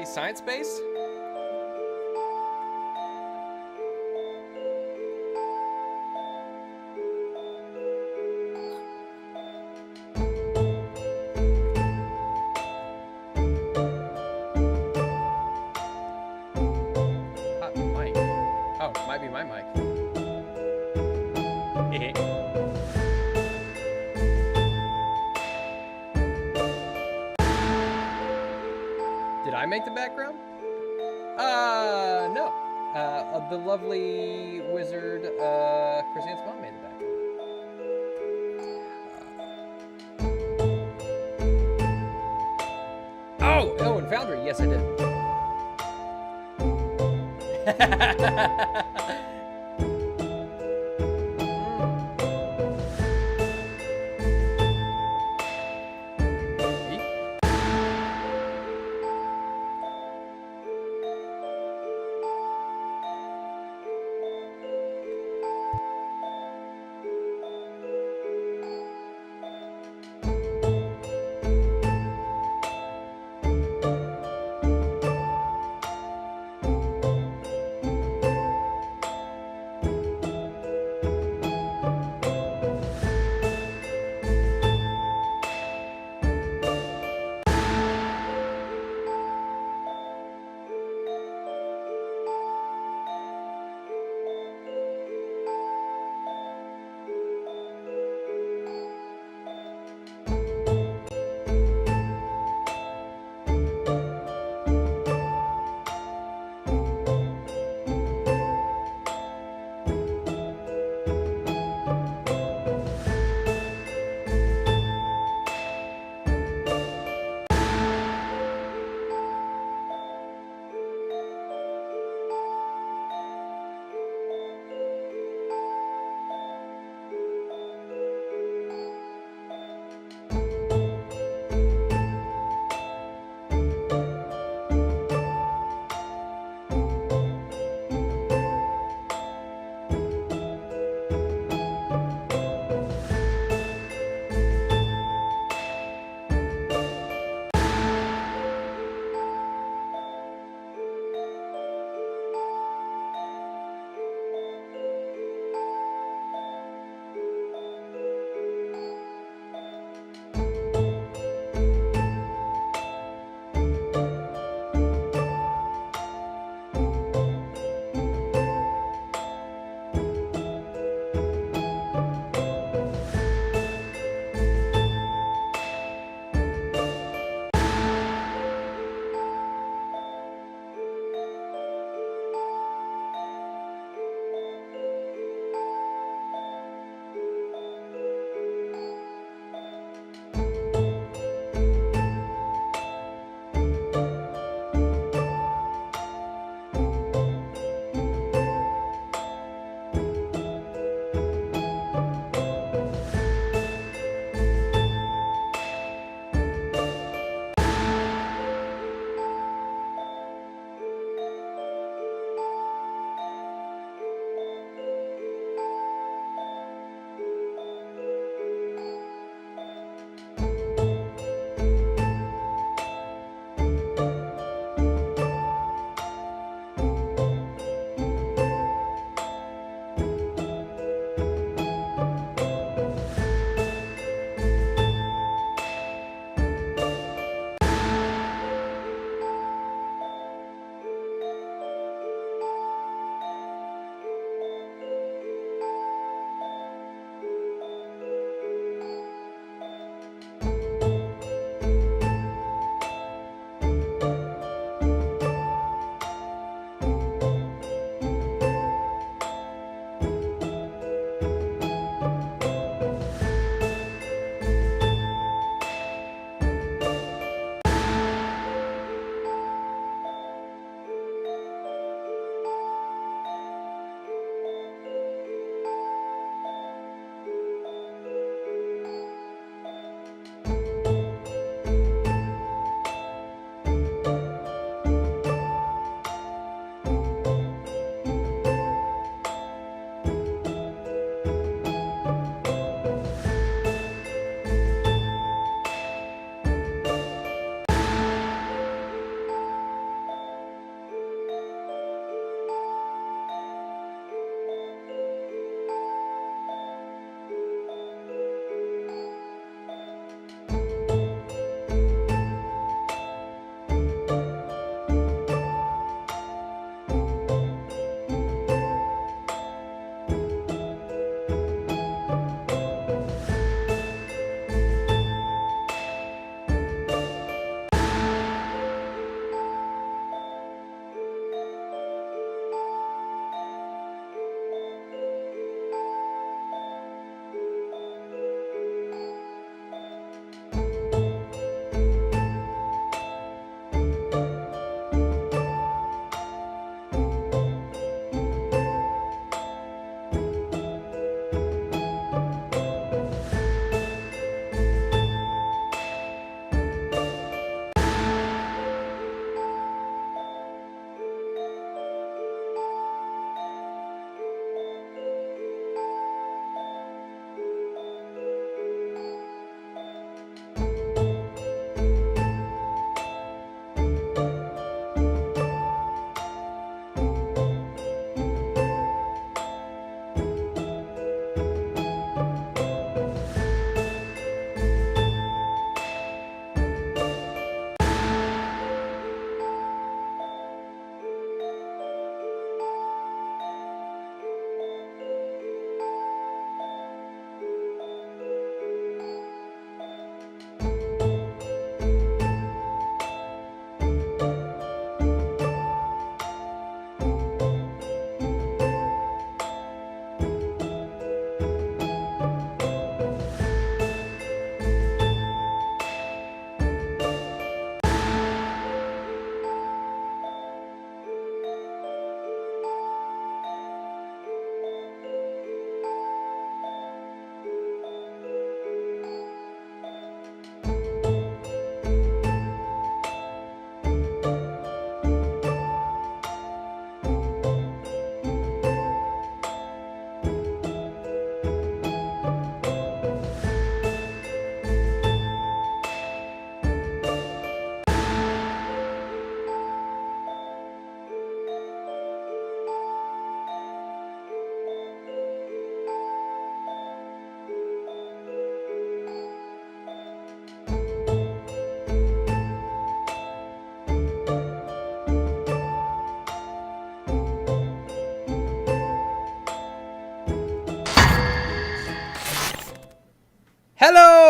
science-based? Hot mic. Oh, might be my mic. Did I make the background? No. The lovely wizard, Christian's mom made the background. Oh, and Foundry. Yes, I did.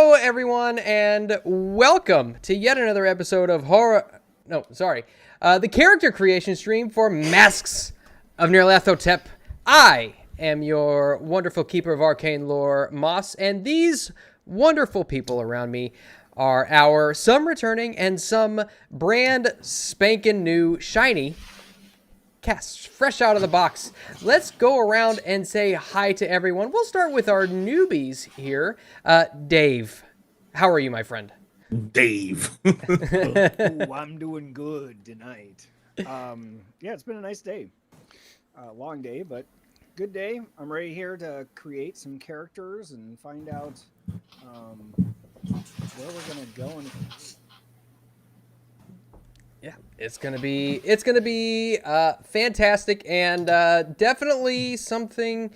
Hello, everyone, and welcome to yet another episode of the character creation stream for Masks of Nyarlathotep. I am your wonderful keeper of arcane lore, Moss, and these wonderful people around me are some returning and some brand spanking new shiny casts, fresh out of the box. Let's go around and say hi to everyone. We'll start with our newbies here. Dave, how are you, my friend? Dave. Ooh, I'm doing good tonight. Yeah, it's been a nice day. Long day, but good day. I'm ready here to create some characters and find out where we're gonna go. And yeah, it's gonna be fantastic and definitely something,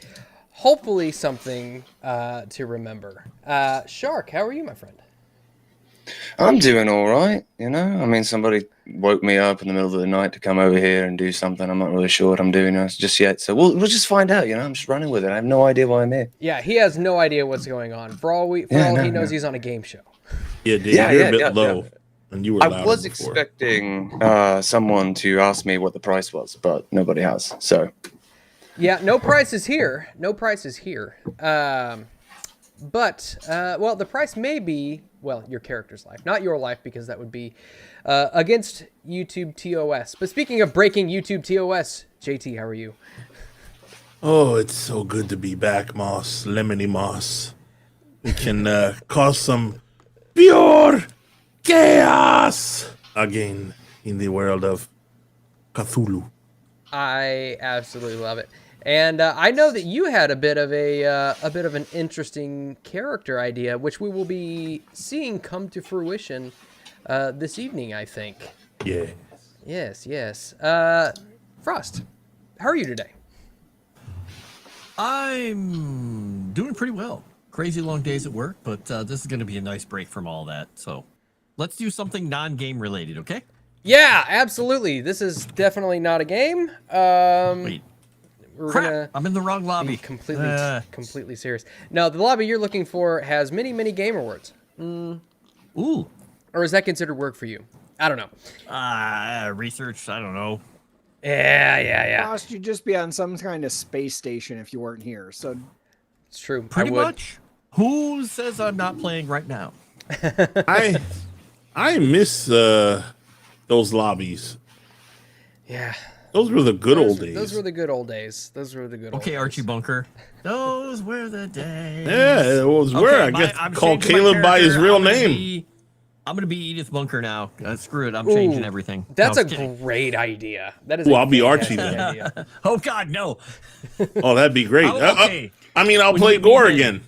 hopefully something to remember. Shark, how are you, my friend? I'm doing all right, you know. I mean, somebody woke me up in the middle of the night to come over here and do something. I'm not really sure what I'm doing just yet, so we'll just find out. You know, I'm just running with it. I have no idea why I'm here. Yeah, he has no idea what's going on. For all he knows, he's on a game show. Yeah, Dave, you're a bit low. And you were I was expecting someone to ask me what the price was, but nobody has. So, yeah, no price is here. No price is here. But the price may be your character's life, not your life, because that would be against YouTube TOS. But speaking of breaking YouTube TOS, JT, how are you? Oh, it's so good to be back, Moss. Lemony Moss. We can cause some pure chaos again in the world of Cthulhu. I absolutely love it, and I know that you had a bit of an interesting character idea, which we will be seeing come to fruition this evening, I think. Yeah. Yes. Frost, how are you today? I'm doing pretty well. Crazy long days at work, but this is going to be a nice break from all that. So let's do something non-game related, okay? Yeah, absolutely. This is definitely not a game. Wait. Crap, I'm in the wrong lobby. Completely serious. No, the lobby you're looking for has many gamer words. Ooh. Or is that considered work for you? I don't know. Research, I don't know. Yeah. Gosh, you'd just be on some kind of space station if you weren't here. So it's true. Pretty much. Who says I'm not playing right now? I miss those lobbies. Yeah. Those were the good old days. Those were the good old days. Okay, Archie Bunker. Those were the days. Yeah, it was where I guess called Caleb by his real name. I'm gonna be Edith Bunker now. Screw it. I'm changing everything. That's a great idea. That is. Well, I'll be Archie then. Oh God, no. Oh, that'd be great. Okay. I'll play Gore again.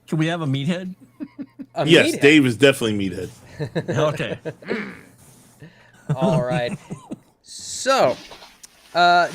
Can we have a meathead? Yes, meathead. Dave is definitely meathead. Okay. All right. So,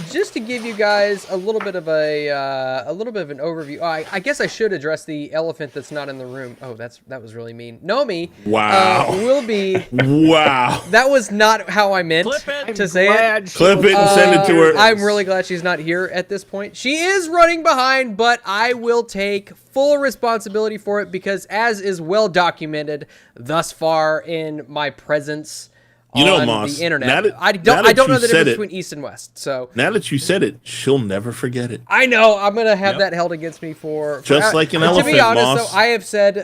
just to give you guys a little bit of an overview. I guess I should address the elephant that's not in the room. Oh, that was really mean. Nomi. Wow. Will be. Wow. That was not how I meant to say it. Clip it and send it to her. I'm really glad she's not here at this point. She is running behind, but I will take full responsibility for it because, as is well documented thus far in my presence on Moss, the internet. I don't know the difference between East and West. So now that you said it, she'll never forget it. I know. I'm gonna have that held against me for like an elephant. To be honest, Moss. though, I have said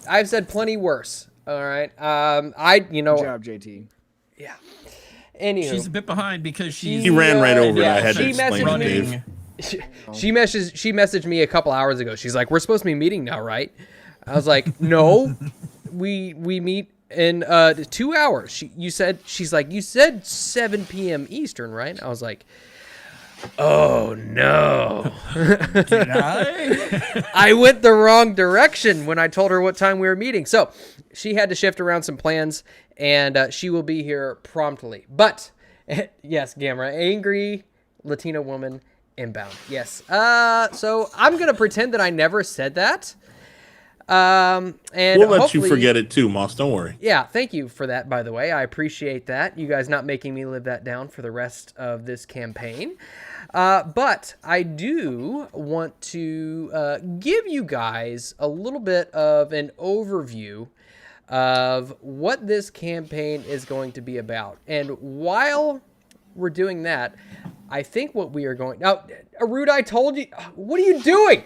I've said plenty worse. All right. Good job, JT. Yeah. Anywho, she's a bit behind because he ran right over it. I had to explain to Dave. She messaged me a couple hours ago. She's like, "We're supposed to be meeting now, right?" I was like, "No, we meet in 2 hours." She's like, "You said 7 p.m. Eastern, right?" I was like, "Oh no." Did I? I went the wrong direction when I told her what time we were meeting. So she had to shift around some plans, and she will be here promptly. But yes, Gamera, angry Latina woman inbound. Yes. So I'm gonna pretend that I never said that. And We'll let you hopefully- forget it too, Moss. Don't worry. Yeah, thank you for that, by the way. I appreciate that. You guys not making me live that down for the rest of this campaign. But I do want to give you guys a little bit of an overview of what this campaign is going to be about. And while we're doing that, I think what we are going... Now, Erudi, I told you... What are you doing?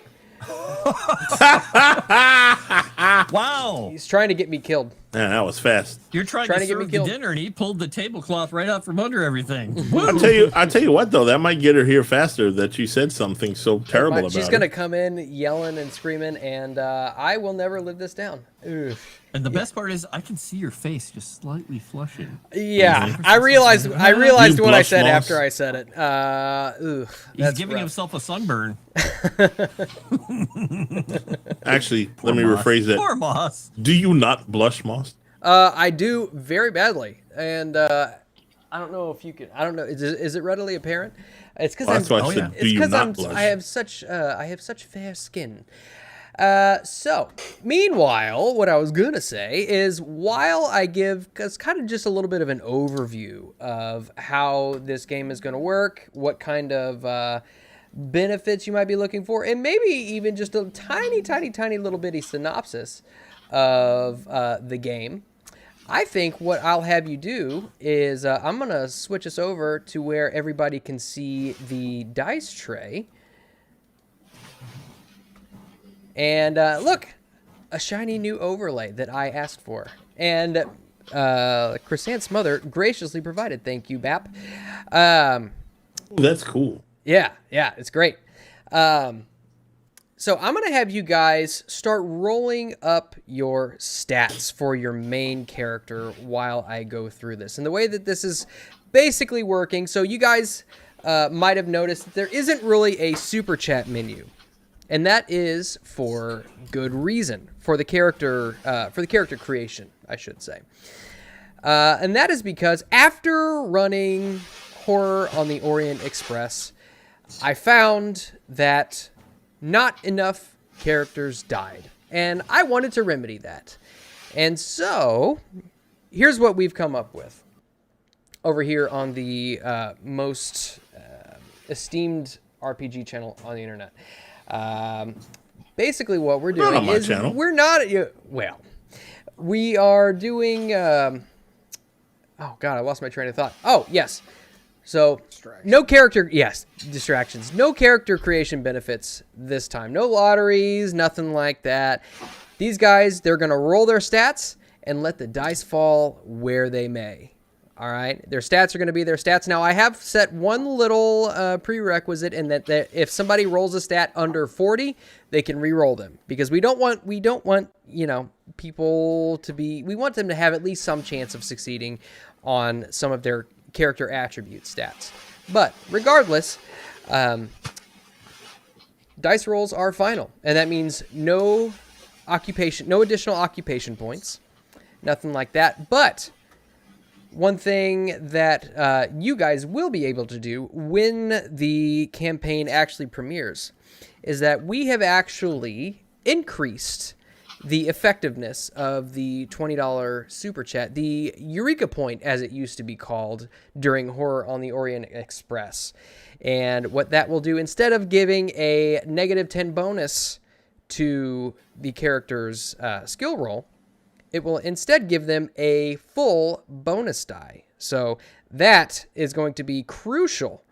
Wow. He's trying to get me killed. Man, that was fast. You're trying Trying to to get me serve the killed. dinner, and he pulled the tablecloth right out from under everything. I tell you what though, that might get her here faster. That you said something so terrible about She's her. going to come in yelling and screaming, and I will never live this down. Ugh. And the best part is, I can see your face just slightly flushing. Yeah, I realized what I blush, said Moss. after I said it. He's That's giving rough. himself a sunburn. Actually, Poor let me Moss. rephrase that. Poor Moss. Do you not blush, Moss? I do very badly, and I don't know if you can. I don't know. Is it readily apparent? It's because Well, that's why I Oh, said, yeah. do It's you because not blush? I have such fair skin. So, meanwhile, what I was gonna say is, while I give kind of just a little bit of an overview of how this game is gonna work, what kind of benefits you might be looking for, and maybe even just a tiny little bitty synopsis of the game, I think what I'll have you do is I'm gonna switch us over to where everybody can see the dice tray. And look, a shiny new overlay that I asked for. And Chrysant's mother graciously provided. Thank you, Bap. Ooh, that's cool. Yeah, it's great. So I'm going to have you guys start rolling up your stats for your main character while I go through this. And the way that this is basically working, so you guys might have noticed that there isn't really a super chat menu. And that is for good reason, for the character creation, I should say. And that is because after running Horror on the Orient Express, I found that not enough characters died. And I wanted to remedy that. And so, here's what we've come up with over here on the most esteemed RPG channel on the internet. Basically what we're Not doing on my is channel. we're not, well, we are doing, oh God, I lost my train of thought. Oh, yes. So distractions. No character creation benefits this time. No lotteries, nothing like that. These guys, they're going to roll their stats and let the dice fall where they may. All right, their stats are going to be their stats. Now, I have set one little prerequisite in that if somebody rolls a stat under 40, they can re-roll them, because we don't want people to be. We want them to have at least some chance of succeeding on some of their character attribute stats. But regardless, dice rolls are final, and that means no additional occupation points, nothing like that. But one thing that you guys will be able to do when the campaign actually premieres is that we have actually increased the effectiveness of the $20 super chat, the Eureka point, as it used to be called during Horror on the Orient Express. And what that will do, instead of giving a -10 bonus to the character's skill roll, it will instead give them a full bonus die. So that is going to be crucial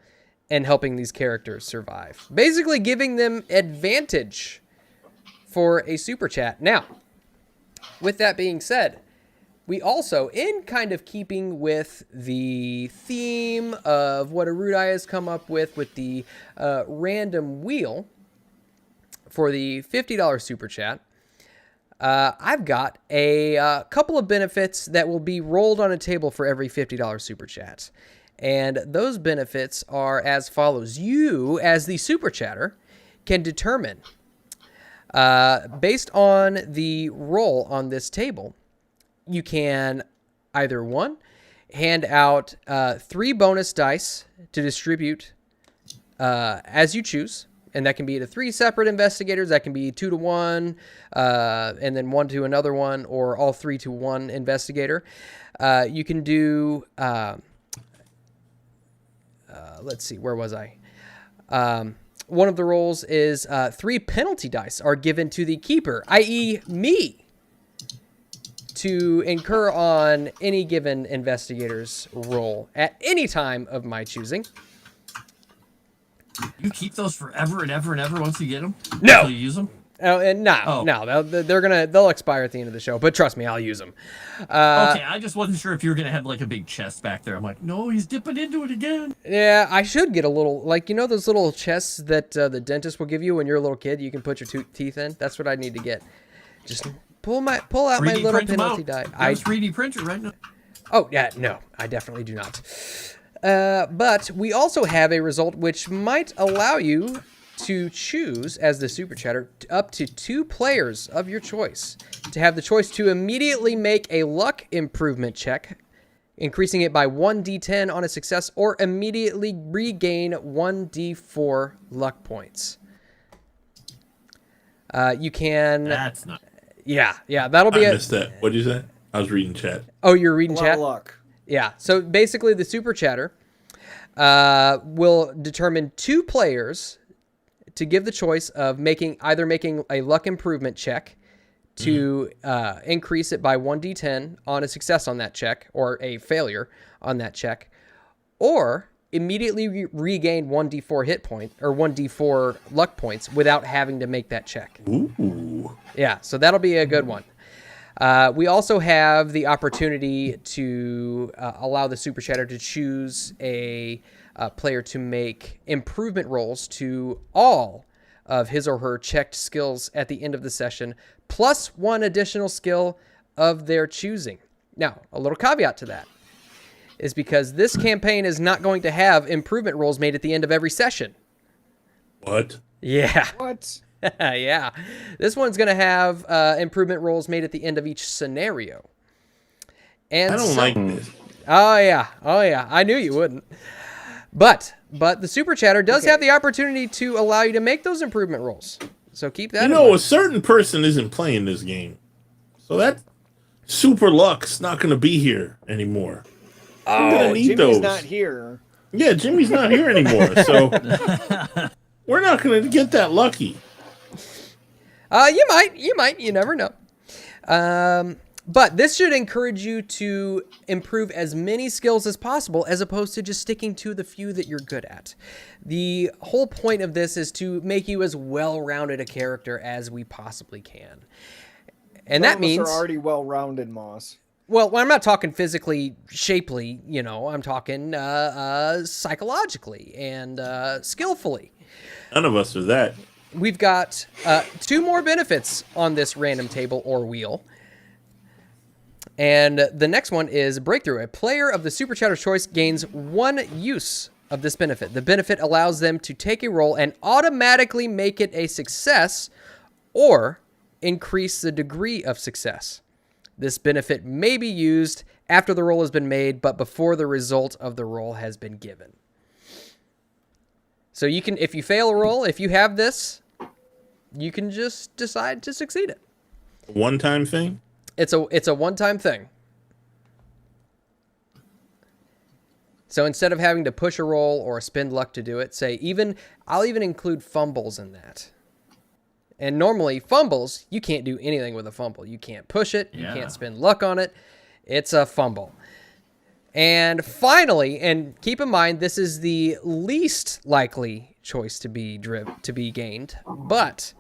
in helping these characters survive. Basically giving them advantage for a super chat. Now, with that being said, we also, in kind of keeping with the theme of what Erudi has come up with the random wheel for the $50 super chat, I've got a couple of benefits that will be rolled on a table for every $50 super chat. And those benefits are as follows. You, as the super chatter, can determine, based on the roll on this table, you can either, one, hand out 3 bonus dice to distribute as you choose. and that can be to 3 separate investigators. That can be 2 to 1, and then 1 to another one, or all 3 to 1 investigator. You can do, let's see, where was I? One of the roles is 3 penalty dice are given to the keeper, i.e. me, to incur on any given investigator's roll at any time of my choosing. You keep those forever and ever and ever once you get them? No. Until you use them? Oh, and no, they'll expire at the end of the show. But trust me, I'll use them. Okay, I just wasn't sure if you were gonna have like a big chest back there. I'm like, no, he's dipping into it again. Yeah, I should get a little, like, you know those little chests that the dentist will give you when you're a little kid. You can put your teeth in. That's what I need to get. Just pull out my 3D little print 'em penalty out. die. I 3D printer right now. Oh yeah, no, I definitely do not. But we also have a result which might allow you to choose, as the Super Chatter, up to 2 players of your choice to have the choice to immediately make a luck improvement check, increasing it by 1d10 on a success, or immediately regain 1d4 luck points. You can... That's not... Yeah, that'll be I missed that. What did you say? I was reading chat. Oh, you're reading A lot chat? of luck. Yeah, so basically the Super Chatter will determine 2 players to give the choice of either making a luck improvement check to increase it by 1d10 on a success on that check, or a failure on that check, or immediately regain 1d4 hit point, or 1d4 luck points without having to make that check. Ooh. Yeah, so that'll be a good one. We also have the opportunity to allow the Super Chatter to choose a player to make improvement rolls to all of his or her checked skills at the end of the session, plus 1 additional skill of their choosing. Now, a little caveat to that is because this campaign is not going to have improvement rolls made at the end of every session. What? Yeah. What? Yeah. This one's going to have improvement rolls made at the end of each scenario. And I don't like this. Oh, yeah. I knew you wouldn't. But the Super Chatter does have the opportunity to allow you to make those improvement rolls. So keep that in You know, mind. a certain person isn't playing this game. So that super luck's not going to be here anymore. I'm going to need Jimmy's those. not here. Yeah, Jimmy's not here anymore. So we're not going to get that lucky. You might, you never know. But this should encourage you to improve as many skills as possible, as opposed to just sticking to the few that you're good at. The whole point of this is to make you as well-rounded a character as we possibly can. And that means... Some of us are already well-rounded, Moss. Well, when I'm not talking physically, shapely, I'm talking psychologically and skillfully. None of us are that. We've got 2 more benefits on this random table or wheel. And the next one is Breakthrough. A player of the Super Chatter's choice gains 1 use of this benefit. The benefit allows them to take a roll and automatically make it a success or increase the degree of success. This benefit may be used after the roll has been made, but before the result of the roll has been given. So you can, if you fail a roll, if you have this, you can just decide to succeed it. One-time thing? It's a one-time thing. So instead of having to push a roll or spend luck to do it, I'll even include fumbles in that. And normally fumbles, you can't do anything with a fumble. You can't push it. You can't spend luck on it. It's a fumble. And finally, and keep in mind, this is the least likely choice to be gained. But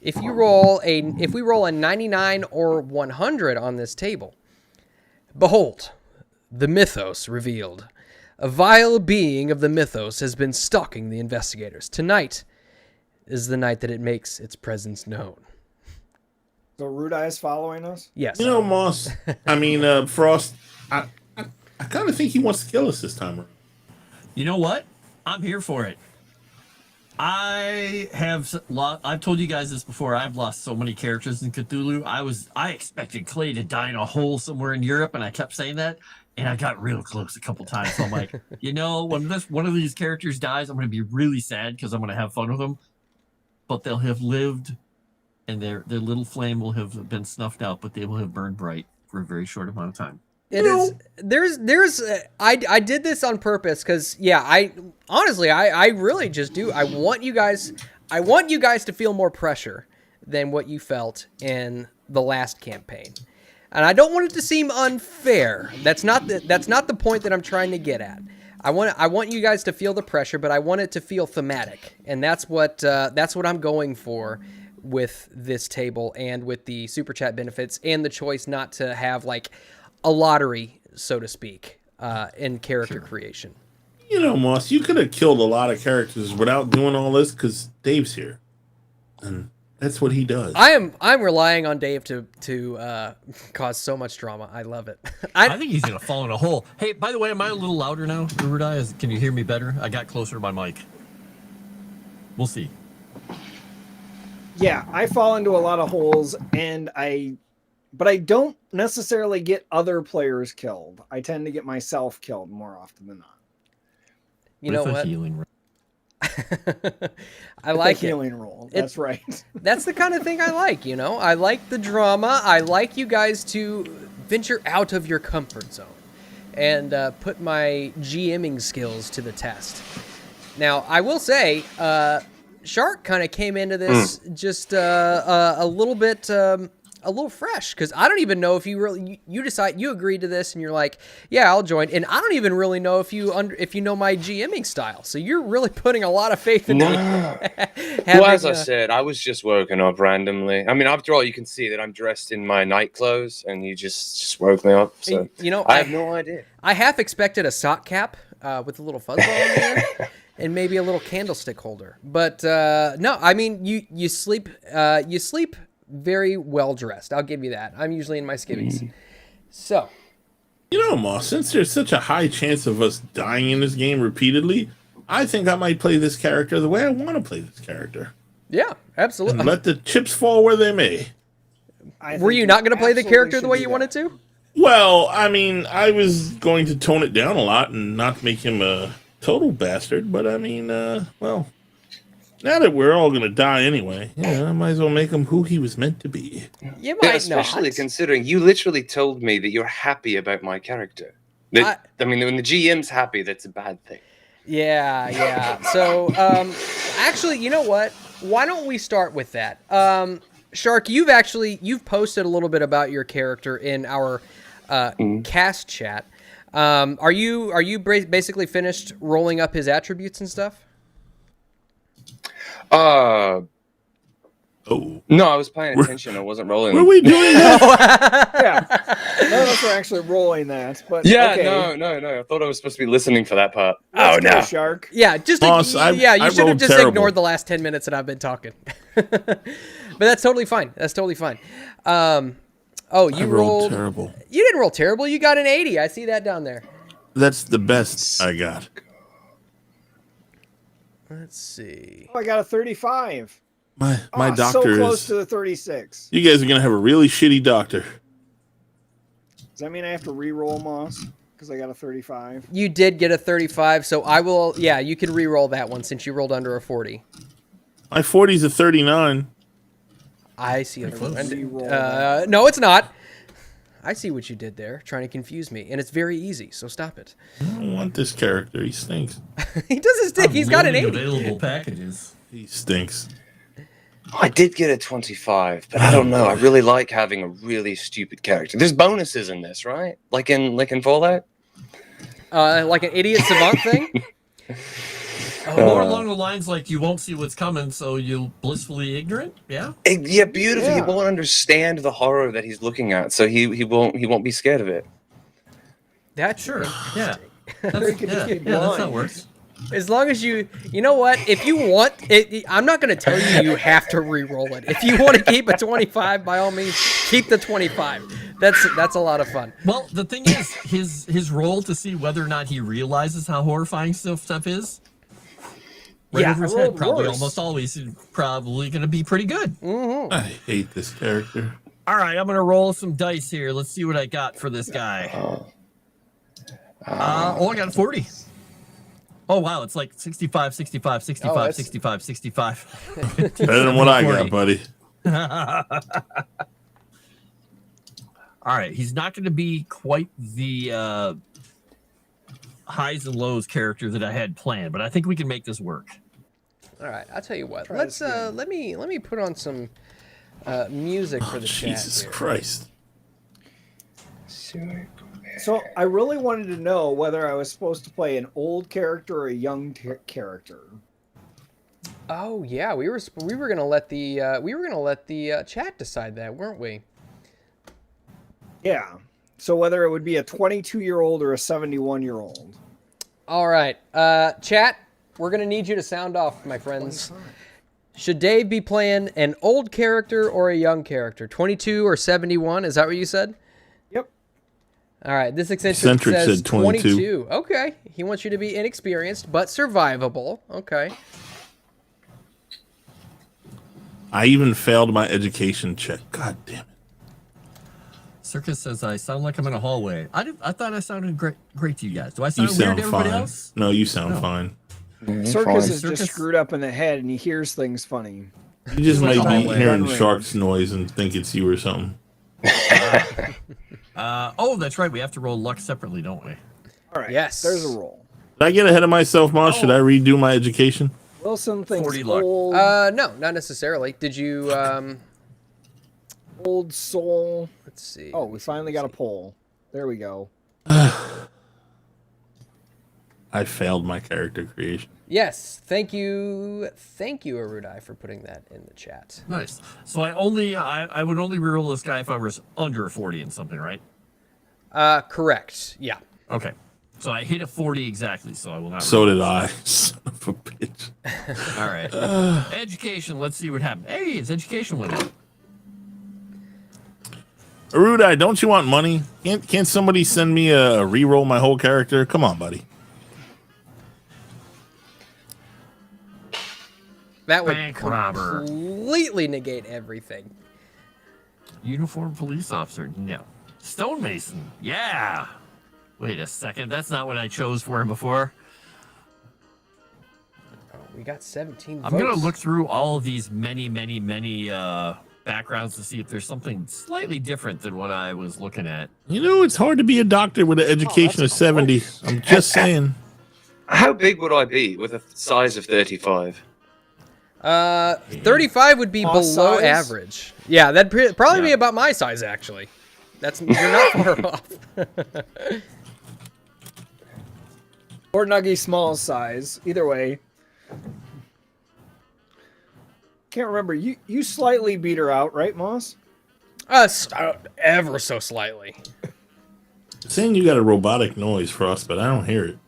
if we roll a 99 or 100 on this table, behold, the mythos revealed. A vile being of the mythos has been stalking the investigators. Tonight is the night that it makes its presence known. So Erudi is following us? Yes. You know, Moss, Frost, I kind of think he wants to kill us this time around. You know what? I'm here for it. I've told you guys this before. I've lost so many characters in Cthulhu. I expected Clay to die in a hole somewhere in Europe, and I kept saying that, and I got real close a couple times. So I'm like, when one of these characters dies, I'm going to be really sad because I'm going to have fun with them. but they'll have lived, and their little flame will have been snuffed out, but they will have burned bright for a very short amount of time. It is. There's. I did this on purpose because I honestly I really just do. I want you guys to feel more pressure than what you felt in the last campaign, and I don't want it to seem unfair. That's not the point that I'm trying to get at. I want you guys to feel the pressure, but I want it to feel thematic, and that's what I'm going for with this table and with the super chat benefits and the choice not to have like a lottery, so to speak, in character creation. You know, Moss, you could have killed a lot of characters without doing all this because Dave's here, and that's what he does. I'm relying on Dave to cause so much drama. I love it. I think he's gonna fall in a hole. Hey, by the way, am I a little louder now, Erudi? Can you hear me better? I got closer to my mic. We'll see. Yeah, I fall into a lot of holes, but I don't necessarily get other players killed. I tend to get myself killed more often than not. You know what? Healing. I like a healing roll. That's right. That's the kind of thing I like, you know? I like the drama. I like you guys to venture out of your comfort zone and put my GMing skills to the test. Now, I will say, Shark kind of came into this just a little bit... a little fresh, because I don't even know if you really you decide you agreed to this and you're like, yeah, I'll join, and I don't even really know if you know my GMing style, so you're really putting a lot of faith in me. Well, as I said, I was just woken up randomly. I mean, after all, you can see that I'm dressed in my night clothes, and you just woke me up. So you know, I have no idea. I half expected a sock cap with a little fuzzball in there. And maybe a little candlestick holder, but no. I mean, you sleep very well dressed. I'll give you that. I'm usually in my skivvies. So, you know, Moss, since there's such a high chance of us dying in this game repeatedly, I think I might play this character the way I want to play this character. Yeah, absolutely. And let the chips fall where they may. Were you not going to play the character the way you wanted to? Well, I mean, I was going to tone it down a lot and not make him a total bastard, but I mean, well... Now that we're all going to die anyway, I might as well make him who he was meant to be. You might especially not. Considering you literally told me that you're happy about my character. I mean, when the GM's happy, that's a bad thing. Yeah. So, actually, you know what? Why don't we start with that? Shark, you've posted a little bit about your character in our cast chat. Are you basically finished rolling up his attributes and stuff? Oh. No, I was paying attention. I wasn't rolling. What are we doing now? Yeah. None of us are actually rolling that. But yeah, okay. No. I thought I was supposed to be listening for that part. Let's go, Shark. Yeah, just Boss, you I should have rolled just terrible. ignored the last 10 minutes that I've been talking. But that's totally fine. You rolled terrible. You didn't roll terrible. You got an 80. I see that down there. That's the best I got. Let's see. Oh, I got a 35. My doctor so close is... to the 36. You guys are going to have a really shitty doctor. Does that mean I have to re-roll, Moss? Because I got a 35. You did get a 35, so I will... Yeah, you can re-roll that one since you rolled under a 40. My 40's a 39. I see. Re-roll No, it's not. I see what you did there, trying to confuse me, and it's very easy, so stop it. I don't want this character. He stinks. He doesn't stink. He's got an 80. Available packages. He stinks. I did get a 25, but I don't know. I really like having a really stupid character. There's bonuses in this, right? Like in Fallout? Like an idiot savant thing? More along the lines like you won't see what's coming, so you'll blissfully ignorant. Yeah. Yeah, beautiful. Yeah. He won't understand the horror that he's looking at, so he won't be scared of it. That's Sure. Yeah. Or you could just be That's how it blind. works. As long as you know what, if you want it, I'm not going to tell you have to re-roll it. If you want to keep a 25, by all means, keep the 25. That's a lot of fun. Well, the thing is, his roll to see whether or not he realizes how horrifying stuff is. Right Yeah, over his I head, rolled probably worse. almost always probably going to be pretty good. I hate this character. All right, I'm going to roll some dice here. Let's see what I got for this guy. I got a 40. Oh, wow. It's like 65, 65, 65, that's- 65, 65. Better than what I got, buddy. All right. He's not going to be quite the highs and lows character that I had planned, but I think we can make this work. All right, I'll tell you what. Try Let's this again. let me put on some music for the chat Jesus here. Christ. So I really wanted to know whether I was supposed to play an old character or a young character. Oh yeah, we were gonna let the chat decide that, weren't we? Yeah. So whether it would be a 22-year-old or a 71-year-old. All right, chat. We're gonna need you to sound off, my friends. Should Dave be playing an old character or a young character? 22 or 71? Is that what you said? Yep. All right, this eccentric Eccentric says said 22. Okay, he wants you to be inexperienced but survivable. Okay. I even failed my education check. God damn it. Circus says I sound like I'm in a hallway. I thought I sounded great to you guys. Do I You sound weird sound to everybody fine. else? No, you sound No. fine. Circus is Circus- just screwed up in the head and he hears things funny. You just Like might a be hallway. hearing Gun shark's noise and think it's you or something. Oh, that's right. We have to roll luck separately, don't we? All right. Yes. There's a roll. Did I get ahead of myself, Moss? Should I redo my education? Wilson thinks 40 luck. old, No, not necessarily. Did you? old soul. Let's see. Oh, we finally got a poll. There we go. I failed my character creation. Yes, thank you, Erudi, for putting that in the chat. Nice. So I would only reroll this guy if I was under 40 and something, right? Correct. Yeah. Okay. So I hit a 40 exactly, so I will not. So reroll. did I. Son of a bitch. All right. Education. Let's see what happened. Hey, it's education winning. Erudi, don't you want money? Can't somebody send me a reroll my whole character? Come on, buddy. That would Bank robber. completely negate everything. Uniformed police officer. No. Stonemason. Yeah. Wait a second. That's not what I chose for him before. Oh, we got 17 I'm votes. going to look through all of these many backgrounds to see if there's something slightly different than what I was looking at. You know, it's hard to be a doctor with an education of 70. I'm just saying. How big would I be with a size of 35? 35 would be Boss below size? average. Yeah, that'd probably be Yeah. about my size, actually. You're not far off. Or Nuggy small size. Either way. Can't remember. You slightly beat her out, right, Moss? Ever so slightly. Saying you got a robotic noise, Frost, but I don't hear it.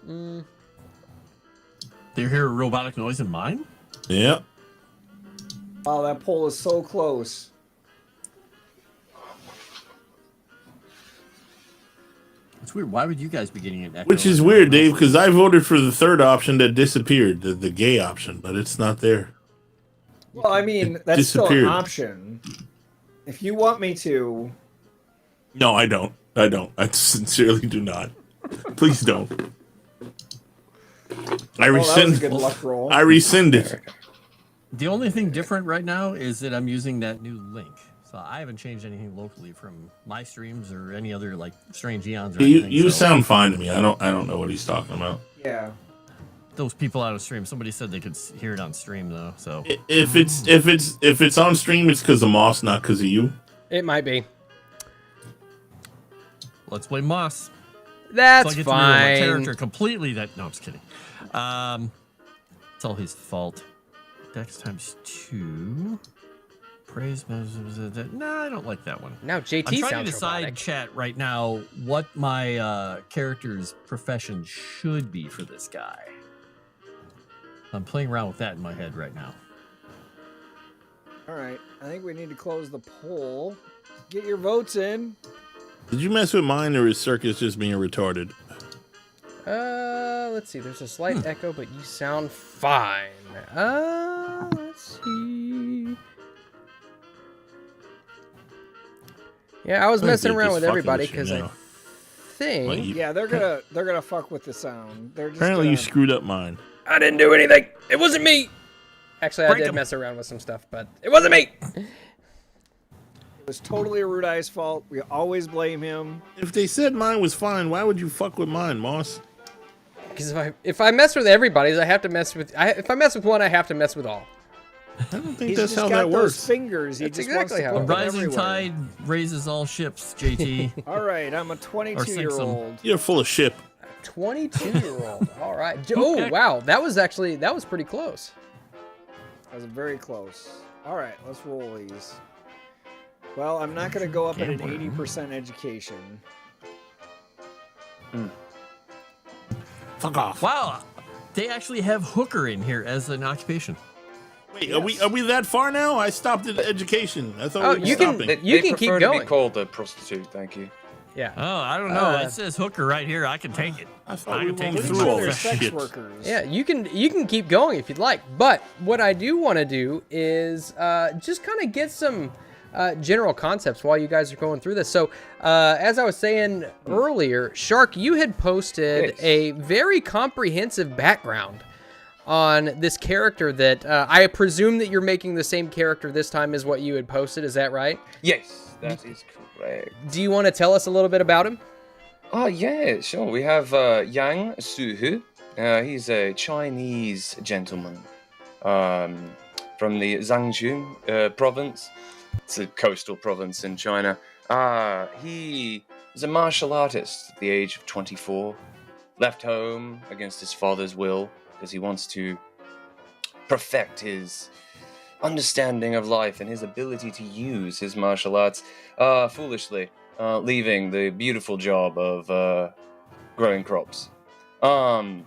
Do you hear a robotic noise in mine? Yeah. Wow, that poll is so close. It's weird. Why would you guys be getting an echo? Which is weird, Dave, because I voted for the third option that disappeared, the gay option, but it's not there. Well, I mean, It that's still an disappeared. option. If you want me to, No, I don't. I don't. I sincerely do not. Please don't. I well, that was rescind. a good luck roll. I rescind it. The only thing different right now is that I'm using that new link. So I haven't changed anything locally from my streams or any other like strange eons or anything. You so sound fine to me. I don't know what he's talking about. Yeah. those people out of stream. Somebody said they could hear it on stream though. So If it's on stream, it's because of Moss, not because of you. It might be. let's play Moss. That's So I get to reveal my fine. character completely. That no, I'm just kidding. It's all his fault. Dex times 2. Praise. No, I don't like that one. Now JT I'm trying to sounds decide, robotic. chat, right now what my character's profession should be for this guy. I'm playing around with that in my head right now. All right. I think we need to close the poll. Get your votes in. Did you mess with mine, or is Circus just being retarded? Let's see. There's a slight echo, but you sound fine. Let's see. Yeah, I was I messing think around he's with fucking everybody with you because I now. thing. Like, Yeah, they're gonna fuck with the sound. They're just apparently, you gonna- screwed up mine. I didn't do anything. It wasn't me. Actually, I Break did 'em. mess around with some stuff, but it wasn't me. It was totally Erudi's fault. We always blame him. If they said mine was fine, why would you fuck with mine, Moss? Because if I mess with everybody's, I have to mess with. If I mess with one, I have to mess with all. I don't think He's that's just how got that those works. fingers. He That's just exactly how wants it to A put them rising everywhere. tide raises all ships, JT. All right, I'm a 22-year-old. You're full of shit. 22-year-old. All right. Oh wow, that was pretty close. That was very close. All right, let's roll these. Well, I'm not going to go up at an 80% education. Fuck off. Wow, they actually have hooker in here as an occupation. Wait, are we that far now? I stopped at education. I thought Oh, we were you can- stopping. You can keep prefer to going. be called a prostitute, thank you. Yeah. Oh, I don't know. Uh, It says hooker right here. I can take it. I thought I we can were take going it. through These all are this sex shit. workers. Yeah, you can keep going if you'd like, but what I do want to do is just kind of get some general concepts while you guys are going through this. So, as I was saying earlier, Shark, you had posted Yes. a very comprehensive background on this character that I presume that you're making the same character this time as what you had posted. Is that right? Yes, that is correct. Do you want to tell us a little bit about him? Oh, yeah, sure. We have Yang Suhu. He's a Chinese gentleman from the Zhangjiu province. It's a coastal province in China. He is a martial artist at the age of 24. Left home against his father's will because he wants to perfect his understanding of life and his ability to use his martial arts foolishly. Leaving the beautiful job of growing crops. And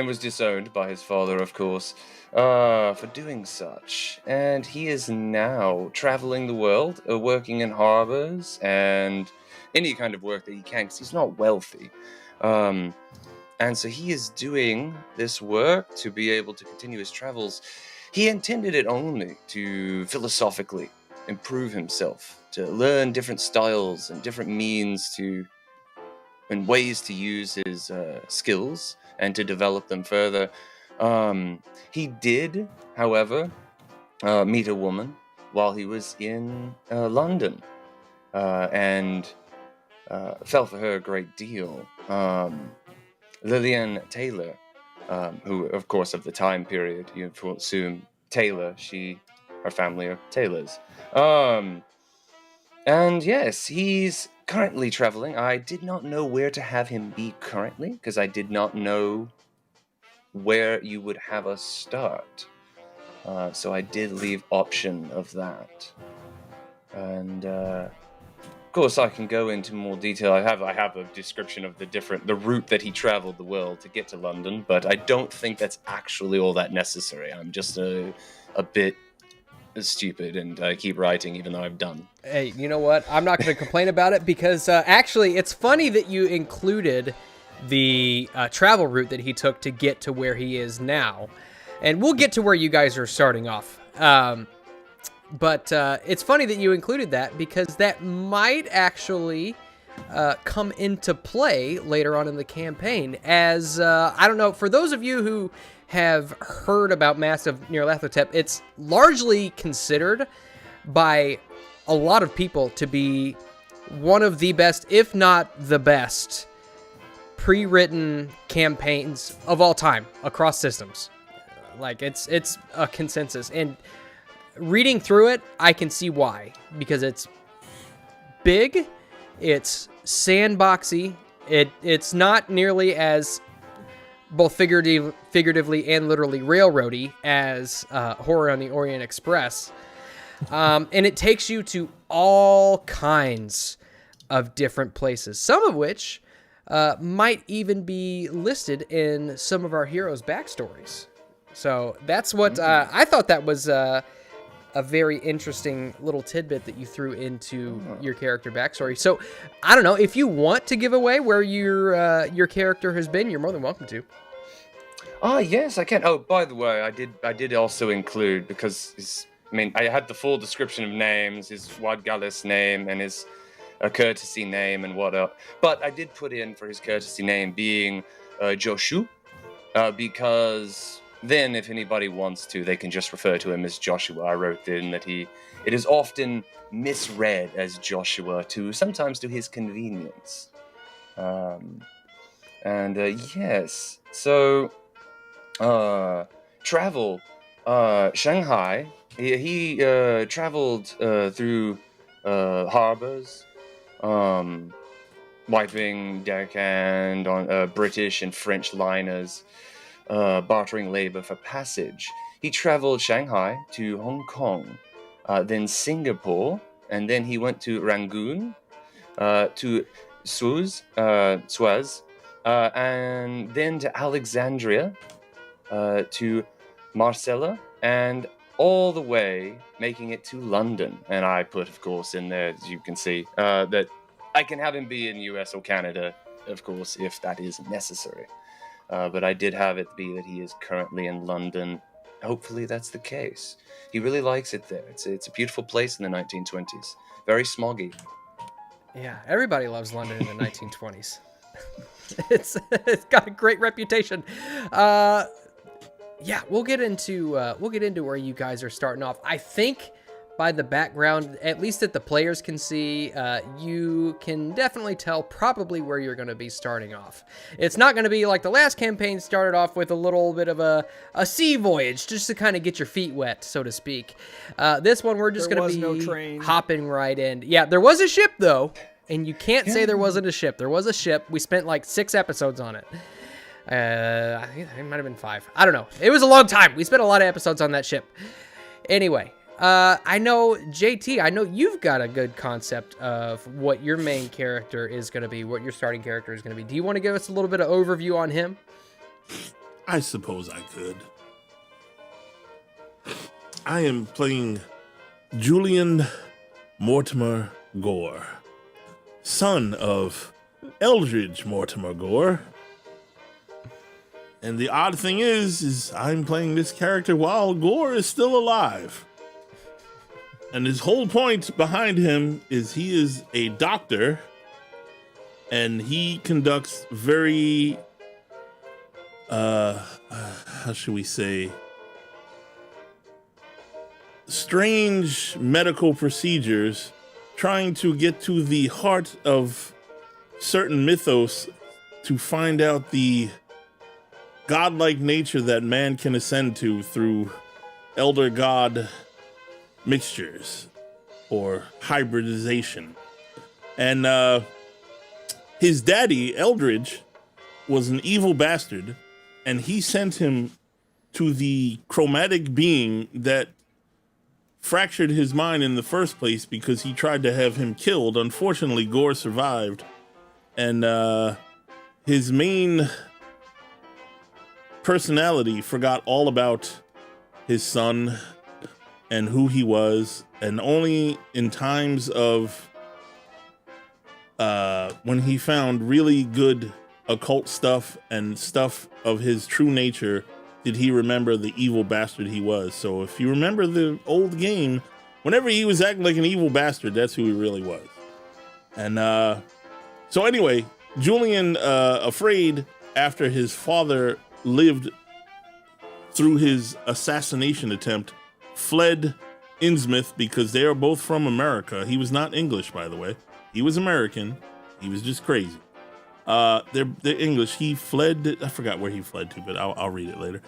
was disowned by his father, of course, for doing such. And he is now traveling the world, working in harbors and any kind of work that he can, because he's not wealthy. And so he is doing this work to be able to continue his travels. He intended it only to philosophically improve himself, to learn different styles and different means and ways to use his skills and to develop them further. He did, however, meet a woman while he was in London and fell for her a great deal. Lillian Taylor, who, of course, of the time period, you assume Taylor, her family are Taylors. And yes, he's currently traveling. I did not know where to have him be currently, because I did not know where you would have us start. So I did leave option of that. And of course, I can go into more detail. I have a description of the route that he traveled the world to get to London, but I don't think that's actually all that necessary. I'm just a bit stupid, and I keep writing even though I'm done. Hey, you know what? I'm not going to complain about it because actually, it's funny that you included the travel route that he took to get to where he is now, and we'll get to where you guys are starting off. But it's funny that you included that because that might actually come into play later on in the campaign. As I don't know, for those of you who have heard about Mask of Nyarlathotep, it's largely considered by a lot of people to be one of the best, if not the best, pre-written campaigns of all time across systems. Like it's a consensus, and reading through it, I can see why, because it's big, it's sandboxy, it's not nearly as both figuratively and literally railroady as Horror on the Orient Express. And it takes you to all kinds of different places, some of which might even be listed in some of our heroes' backstories. So that's what I thought that was a very interesting little tidbit that you threw into your character backstory. So I don't know if you want to give away where your character has been. You're more than welcome to. Ah, yes, I can. Oh, by the way, I did also include, because I had the full description of names, his Wadgalis name, and his a courtesy name and whatnot. But I did put in for his courtesy name being Joshu, because then if anybody wants to, they can just refer to him as Joshua. I wrote in that it is often misread as Joshua sometimes to his convenience. Yes, so travel, Shanghai. He traveled through harbors, wiping deckhand on British and French liners, bartering labor for passage. He traveled Shanghai to Hong Kong, then Singapore, and then he went to Rangoon, to Suez, and then to Alexandria, to Marcella, and all the way making it to London. And I put, of course, in there, as you can see, that I can have him be in US or Canada, of course, if that is necessary. But I did have it be that he is currently in London. Hopefully that's the case. He really likes it there. It's a beautiful place in the 1920s. Very smoggy. Yeah, everybody loves London in the 1920s. It's got a great reputation. Yeah, we'll get into where you guys are starting off. I think by the background, at least that the players can see, you can definitely tell probably where you're going to be starting off. It's not going to be like the last campaign started off with a little bit of a sea voyage, just to kind of get your feet wet, so to speak. This one, we're just going to be no train. hopping right in. Yeah, there was a ship, though, and you can't say there wasn't a ship. There was a ship. We spent like 6 episodes on it. I think it might have been 5. I don't know. It was a long time. We spent a lot of episodes on that ship. Anyway, I know, JT, I know you've got a good concept of what your main character is going to be, what your starting character is going to be. Do you want to give us a little bit of overview on him? I suppose I could. I am playing Julian Mortimer Gore, son of Eldridge Mortimer Gore. And the odd thing is I'm playing this character while Gore is still alive. And his whole point behind him is he is a doctor, and he conducts very, how should we say, strange medical procedures, trying to get to the heart of certain mythos to find out the godlike nature that man can ascend to through elder god mixtures or hybridization. And his daddy, Eldridge, was an evil bastard, and he sent him to the chromatic being that fractured his mind in the first place because he tried to have him killed. Unfortunately, Gore survived, and his main personality forgot all about his son and who he was, and only in times of when he found really good occult stuff and stuff of his true nature did he remember the evil bastard he was. So if you remember the old game, whenever he was acting like an evil bastard, that's who he really was. And so anyway, Julian, afraid after his father lived through his assassination attempt, fled Innsmouth because they are both from America. He was not English, by the way. He was American. He was just crazy. They're English. He fled. I forgot where he fled to, but I'll read it later.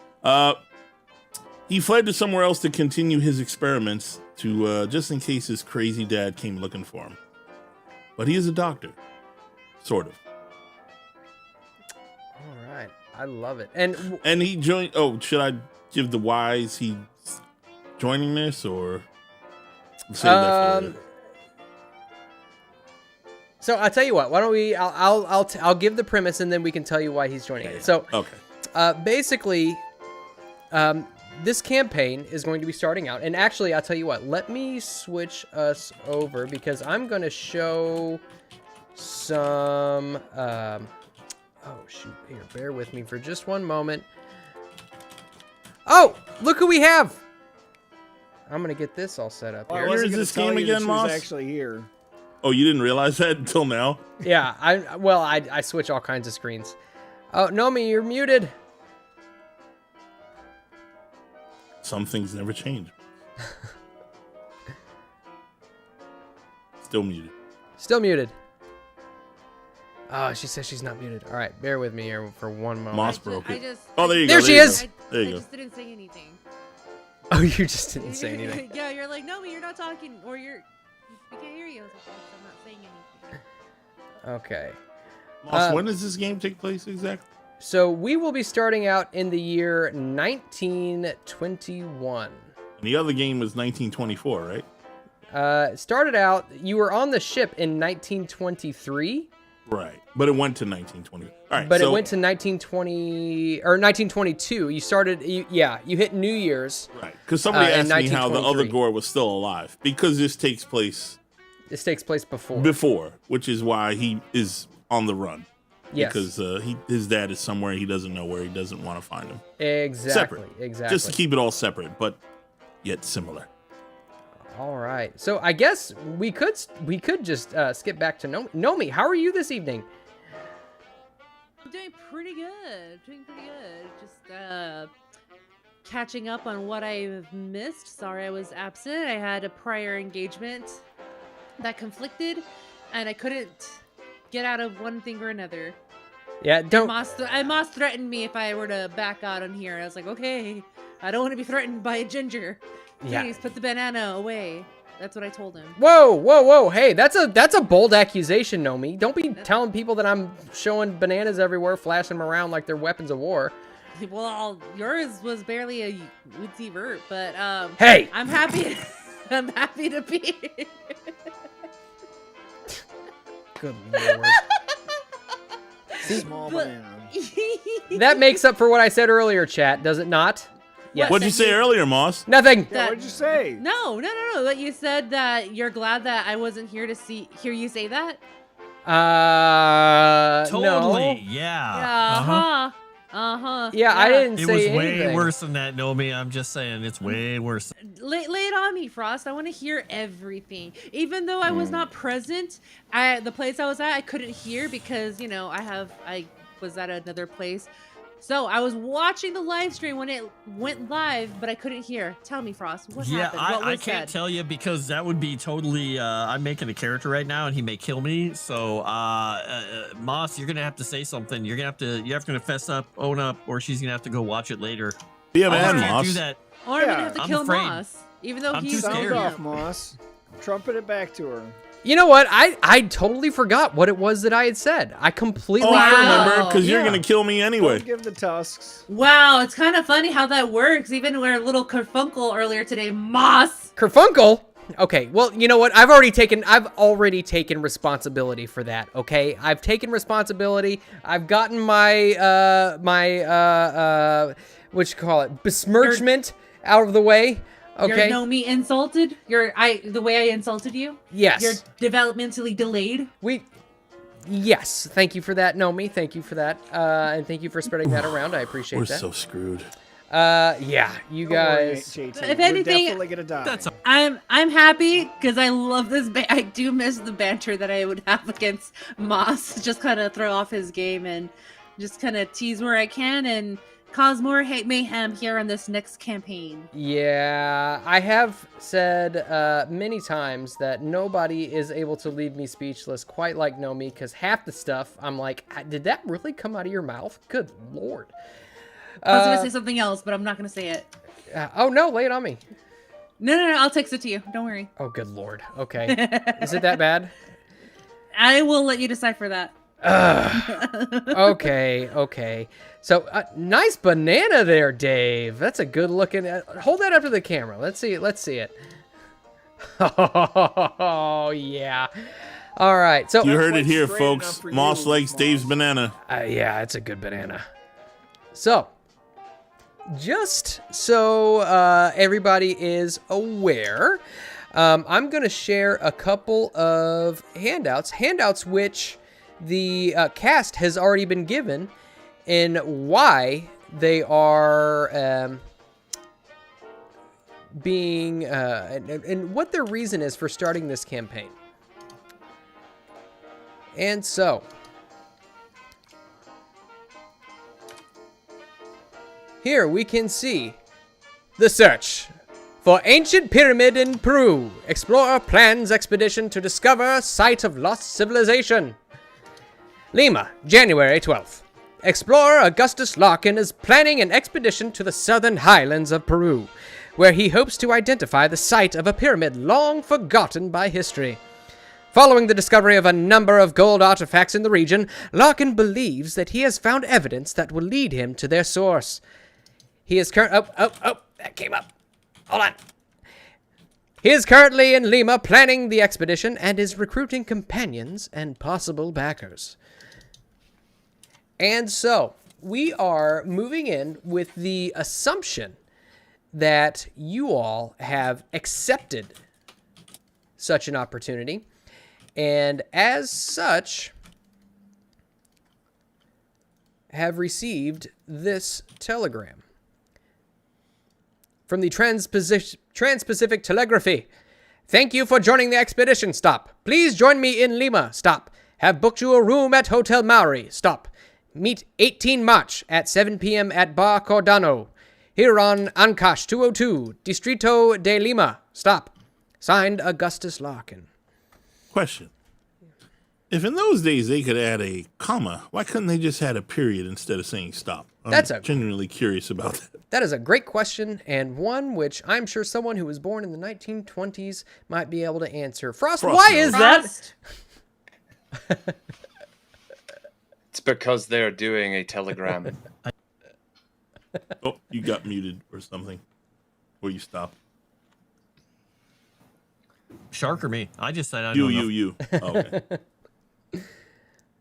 He fled to somewhere else to continue his experiments, to just in case his crazy dad came looking for him. But he is a doctor, sort of. All right, I love it. And he joined. Oh, should I give the whys he's joining this, or save that for later? So I'll tell you what. Why don't we? I'll give the premise, and then we can tell you why he's joining it. So okay. Basically, this campaign is going to be starting out, and actually, I'll tell you what. Let me switch us over because I'm going to show some. Oh shoot! Here, bear with me for just one moment. Oh, look who we have! I'm gonna get this all set up here. I wasn't Where is gonna this tell game you that again, she was Moss? actually here. Oh, you didn't realize that until now? Yeah, I switch all kinds of screens. Oh, Nomi, you're muted. Some things never change. Still muted. Still muted. Oh, she says she's not muted. All right, bear with me here for one moment. Moss broke I it. just, Oh, there you There go. she you is. go. There you I go. just didn't say anything. Oh, you just didn't say anything. Yeah, you're like, no, you're not talking, or we can't hear you. I was like, "Yes, I'm not saying anything." Okay. Moss, when does this game take place exactly? So we will be starting out in the year 1921. And the other game was 1924, right? Started out, you were on the ship in 1923. Right. But it went to 1920. All right. But so, it went to 1920 or 1922. You started, you hit New Year's. Right. Because somebody in asked me how the other 1923. Gore was still alive. Because this takes place This takes place before. which is why he is on the run. Yes. Because his dad is somewhere he doesn't know where, he doesn't want to find him. Exactly. Separate. Exactly. Just to keep it all separate, but yet similar. All right. So I guess we could just skip back to Nomi. How are you this evening? I'm doing pretty good. Just catching up on what I've missed. Sorry I was absent. I had a prior engagement that conflicted, and I couldn't get out of one thing or another. Yeah. Don't. Moss threatened me if I were to back out on here. I was like, okay, I don't want to be threatened by a ginger. Yeah. Please put the banana away. That's what I told him. Whoa! Hey, that's a bold accusation, Nomi. Don't be telling people that I'm showing bananas everywhere, flashing them around like they're weapons of war. Well, yours was barely a woodsy vert, but Hey! I'm happy. I'm happy to be here. Good lord. Small banana. That makes up for what I said earlier, chat, does it not? Yes. What'd you say earlier, Moss? Nothing. Yeah, what'd you say? No. But you said that you're glad that I wasn't here to hear you say that. Totally. No. Yeah. Yeah, I didn't It say was anything. way worse than that, Nomi. I'm just saying, it's way worse. Lay it on me, Frost. I want to hear everything. Even though I was not present at the place I was at, I couldn't hear because, I was at another place. So I was watching the live stream when it went live, but I couldn't hear. Tell me, Frost, what happened? What I was can't said? tell you because that would be totally. I'm making a character right now, and he may kill me. So, Moss, you're gonna have to say something. You have to fess up, own up, or she's gonna have to go watch it later. Be a I man, can't do Moss. that. Or I'm gonna have to I'm kill afraid. Moss, even though I'm he's too Sound scared. off, Moss. Trumpet it back to her. You know what? I totally forgot what it was that I had said. I completely Oh, I forgot. remember, because you're Yeah. going to kill me anyway. Don't give the tusks. Wow, it's kind of funny how that works. Even our little kerfunkel earlier today, Moss. Kerfunkel? Okay, well, you know what? I've already taken responsibility for that, okay? I've taken responsibility. I've gotten my what you call it? Besmirchment out of the way. Okay. You know me insulted. The way I insulted you. Yes. You're developmentally delayed. Yes. Thank you for that, Nomi. Thank you for that. And thank you for spreading that around. I appreciate We're that. so screwed. Yeah, you Don't worry, guys. JT. If We're anything- definitely gonna die. That's I'm happy because I love this. I do miss the banter that I would have against Moss. Just kind of throw off his game and just kind of tease where I can and cause more hate mayhem here on this next campaign. Yeah, I have said many times that nobody is able to leave me speechless quite like Nomi, because half the stuff I'm like, did that really come out of your mouth? Good lord. I was gonna say something else, but I'm not gonna say it. Oh no, lay it on me. No, I'll text it to you. Don't worry. Oh, good lord. Okay. Is it that bad? I will let you decipher that. Okay. So, nice banana there, Dave. That's a good looking. Hold that up to the camera. Let's see it. Oh, yeah. All right. So, You heard it quite here, straight folks. enough for Moss you, likes Moss. Dave's banana. yeah, it's a good banana. So, just so everybody is aware, I'm going to share a couple of handouts which the cast has already been given, and why they are being and what their reason is for starting this campaign. And so, here we can see the search for ancient pyramid in Peru. Explorer plans expedition to discover site of lost civilization. Lima, January 12th. Explorer Augustus Larkin is planning an expedition to the southern highlands of Peru, where he hopes to identify the site of a pyramid long forgotten by history. Following the discovery of a number of gold artifacts in the region, Larkin believes that he has found evidence that will lead him to their source. He is that came up. Hold on. He is currently in Lima planning the expedition and is recruiting companions and possible backers. And so, we are moving in with the assumption that you all have accepted such an opportunity. And as such, have received this telegram from the Trans-Pacific Telegraphy. Thank you for joining the expedition. Stop. Please join me in Lima. Stop. Have booked you a room at Hotel Maori. Stop. Meet 18 March at 7 p.m. at Bar Cordano. Here on Ancash 202, Distrito de Lima. Stop. Signed, Augustus Larkin. Question. If in those days they could add a comma, why couldn't they just add a period instead of saying stop? I'm genuinely curious about that. That is a great question, and one which I'm sure someone who was born in the 1920s might be able to answer. Frost, why is that? It's because they're doing a telegram. Oh, you got muted or something. Or you stopped. Shark or me? I just said I don't know. You. Oh, okay.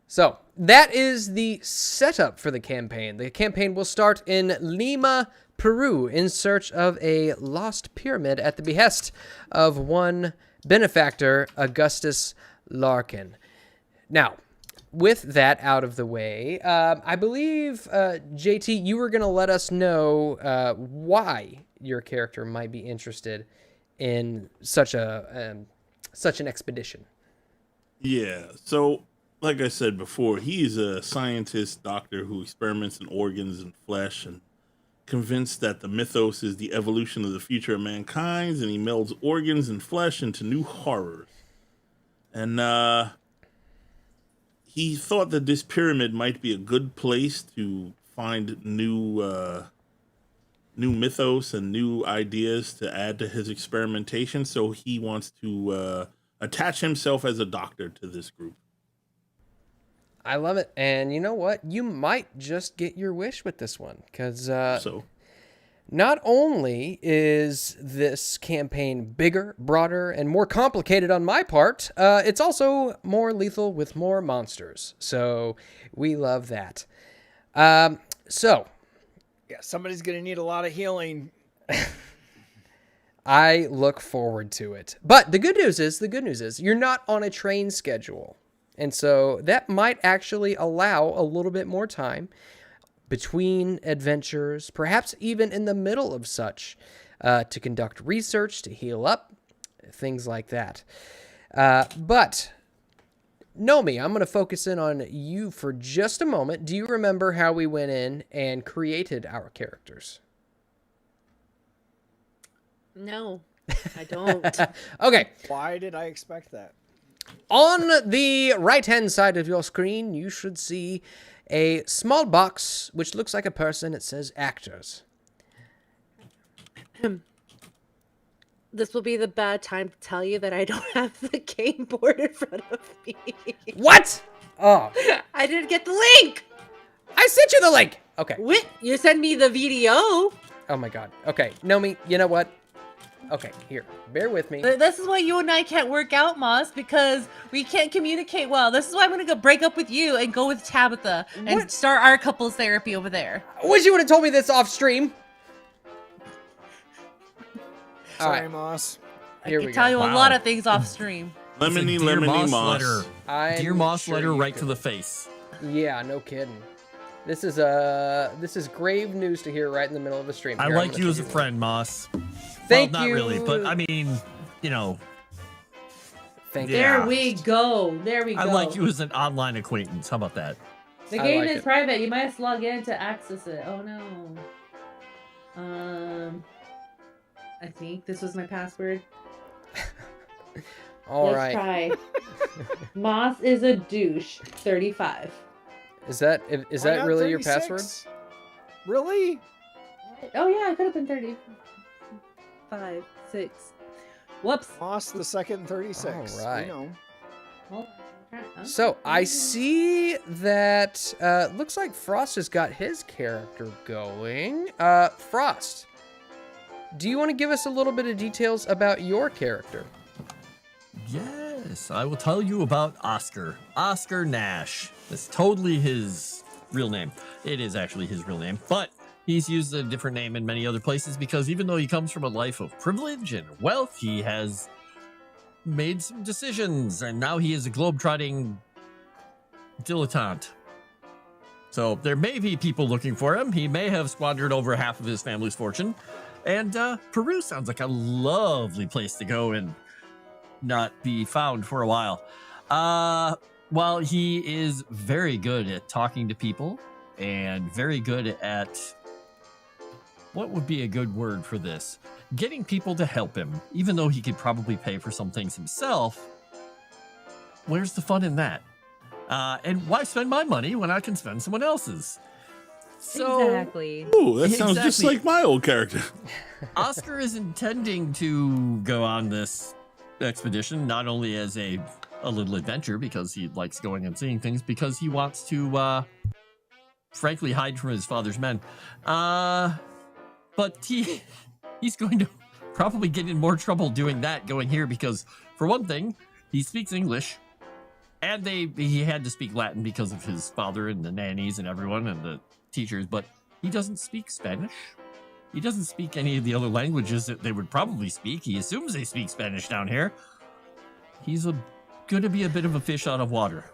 So, that is the setup for the campaign. The campaign will start in Lima, Peru, in search of a lost pyramid at the behest of one benefactor, Augustus Larkin. Now, with that out of the way, I believe, JT, you were going to let us know why your character might be interested in such an expedition. Yeah, so like I said before, he's a scientist doctor who experiments in organs and flesh and convinced that the mythos is the evolution of the future of mankind, and he melds organs and flesh into new horrors. And he thought that this pyramid might be a good place to find new mythos and new ideas to add to his experimentation, so he wants to attach himself as a doctor to this group. I love it. And you know what? You might just get your wish with this one, because not only is this campaign bigger, broader, and more complicated on my part, it's also more lethal with more monsters. So we love that. Yeah, somebody's gonna need a lot of healing. I look forward to it. But the good news is you're not on a train schedule. And so that might actually allow a little bit more time between adventures, perhaps even in the middle of such, to conduct research, to heal up, things like that. But, Nomi, I'm going to focus in on you for just a moment. Do you remember how we went in and created our characters? No, I don't. Okay. Why did I expect that? On the right-hand side of your screen, you should see a small box which looks like a person. It says actors. This will be the bad time to tell you that I don't have the game board in front of me. What? Oh. I didn't get the link. I sent you the link. Okay. What? You sent me the video. Oh my god. Okay. Nomi, you know what? Okay, here. Bear with me. This is why you and I can't work out, Moss, because we can't communicate well. This is why I'm going to go break up with you and go with Tabitha and start our couples therapy over there. I wish you would have told me this off stream. Sorry, right. Moss. Here I we can tell go. you a lot of things off stream. Lemony Moss. Moss. Dear Moss sure letter you right could. to the face. Yeah, no kidding. This is grave news to hear right in the middle of a stream. I Here, I'm like gonna you as a send friend, Moss. Thank well, not you. really, but I mean, you know. Thank There Yeah. we go. There we go. I like you as an online acquaintance. How about that? The I game like is it. private. You must log in to access it. Oh no. I think this was my password. All Let's right. try. Moss is a douche. 35. Is that Why that not really your 36? password? Really? Oh yeah, it could have been 35, 6. Whoops. Moss the second 36. All right. We know. Hold on. So I see that looks like Frost has got his character going. Frost, do you want to give us a little bit of details about your character? Yes, I will tell you about Oscar. Oscar Nash. That's totally his real name. It is actually his real name, but he's used a different name in many other places because even though he comes from a life of privilege and wealth, he has made some decisions, and now he is a globetrotting dilettante. So there may be people looking for him. He may have squandered over half of his family's fortune. And Peru sounds like a lovely place to go and not be found for a while. While he is very good at talking to people and very good at, what would be a good word for this? Getting people to help him, even though he could probably pay for some things himself. Where's the fun in that? And why spend my money when I can spend someone else's? So, Exactly. Ooh, that sounds just Exactly. like my old character. Oscar is intending to go on this expedition, not only as a little adventure because he likes going and seeing things, because he wants to, frankly, hide from his father's men. But he's going to probably get in more trouble doing that going here because, for one thing, he speaks English, and he had to speak Latin because of his father and the nannies and everyone and the teachers, but he doesn't speak Spanish. He doesn't speak any of the other languages that they would probably speak. He assumes they speak Spanish down here. He's going to be a bit of a fish out of water.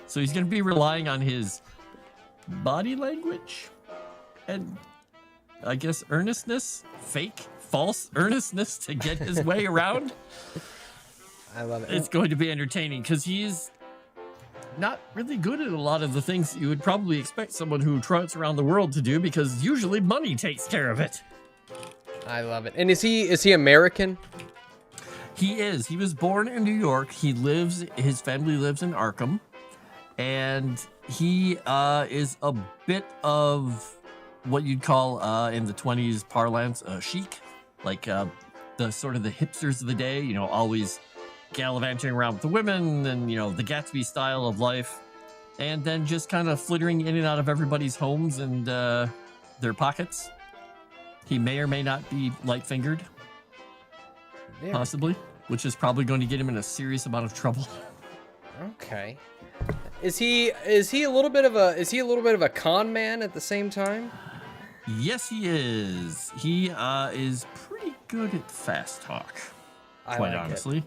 So he's going to be relying on his body language and, I guess, earnestness, false earnestness to get his way around. I love it. It's going to be entertaining because he's not really good at a lot of the things you would probably expect someone who trots around the world to do because usually money takes care of it. I love it. And is he American? He is. He was born in New York. His family lives in Arkham. And he is a bit of what you'd call in the 20s parlance chic. Like the sort of the hipsters of the day, always gallivanting around with the women and, the Gatsby style of life. And then just kind of flittering in and out of everybody's homes and their pockets. He may or may not be light-fingered. Yeah. Possibly, which is probably going to get him in a serious amount of trouble. Okay. Is he a little bit of a con man at the same time? Yes, he is. He is pretty good at fast talk, quite honestly.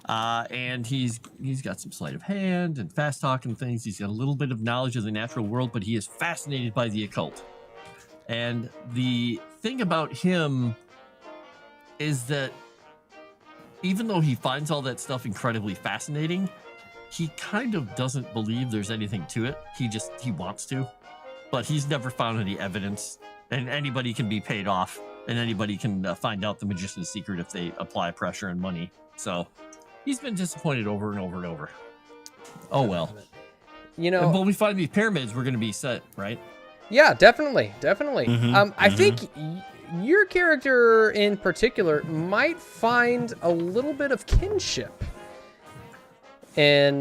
And he's got some sleight of hand and fast talk and things. He's got a little bit of knowledge of the natural world, but he is fascinated by the occult. And the thing about him is that even though he finds all that stuff incredibly fascinating, he kind of doesn't believe there's anything to it. He wants to, but he's never found any evidence. And anybody can be paid off, and anybody can find out the magician's secret if they apply pressure and money. So he's been disappointed over and over and over. Oh well. And when we find these pyramids, we're going to be set, right? Yeah, definitely. I think your character in particular might find a little bit of kinship in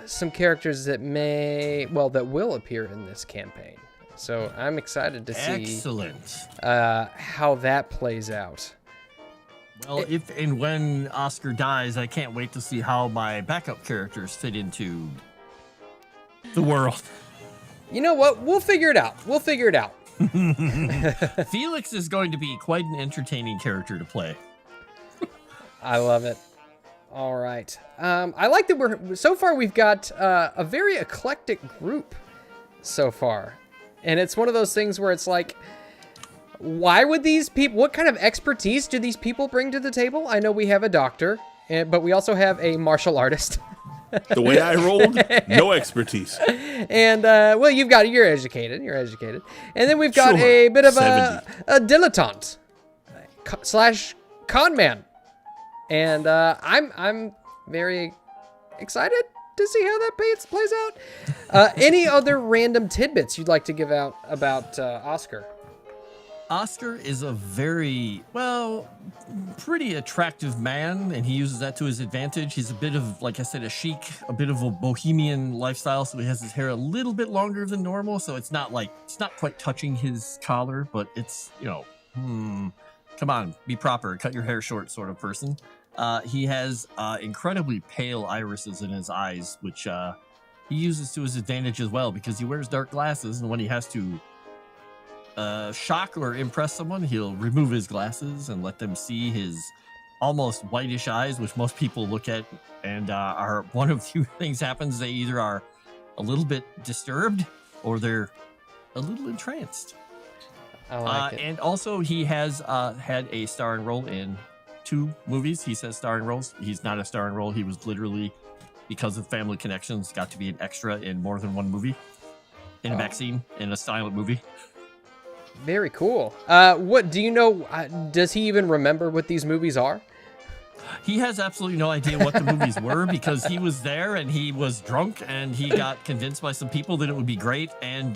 some characters that will appear in this campaign. So I'm excited to see how that plays out. Well, if and when Oscar dies, I can't wait to see how my backup characters fit into the world. You know what? We'll figure it out. Felix is going to be quite an entertaining character to play. I love it. All right. I like that so far we've got a very eclectic group so far. And it's one of those things where it's like, why would these people, what kind of expertise do these people bring to the table? I know we have a doctor but we also have a martial artist. The way I rolled, no expertise. And well, you're educated. You're educated. And then we've got Sure, a bit of 70. a dilettante slash con man. And I'm very excited to see how that plays out. Any other random tidbits you'd like to give out about Oscar? Oscar is a very, pretty attractive man, and he uses that to his advantage. He's a bit of, like I said, a chic, a bit of a bohemian lifestyle, so he has his hair a little bit longer than normal, so it's not quite touching his collar, but it's, come on, be proper, cut your hair short sort of person. He has incredibly pale irises in his eyes, which he uses to his advantage as well, because he wears dark glasses, and when he has to shock or impress someone, he'll remove his glasses and let them see his almost whitish eyes, which most people look at and are one of two things happens. They either are a little bit disturbed or they're a little entranced. I like it. And also he has had a starring role in 2 movies. He says starring roles. He's not a starring role. He was literally, because of family connections, got to be an extra in more than one movie, in a back scene, in a silent movie. Very cool. What do you know? Does he even remember what these movies are? He has absolutely no idea what the movies were because he was there and he was drunk and he got convinced by some people that it would be great, and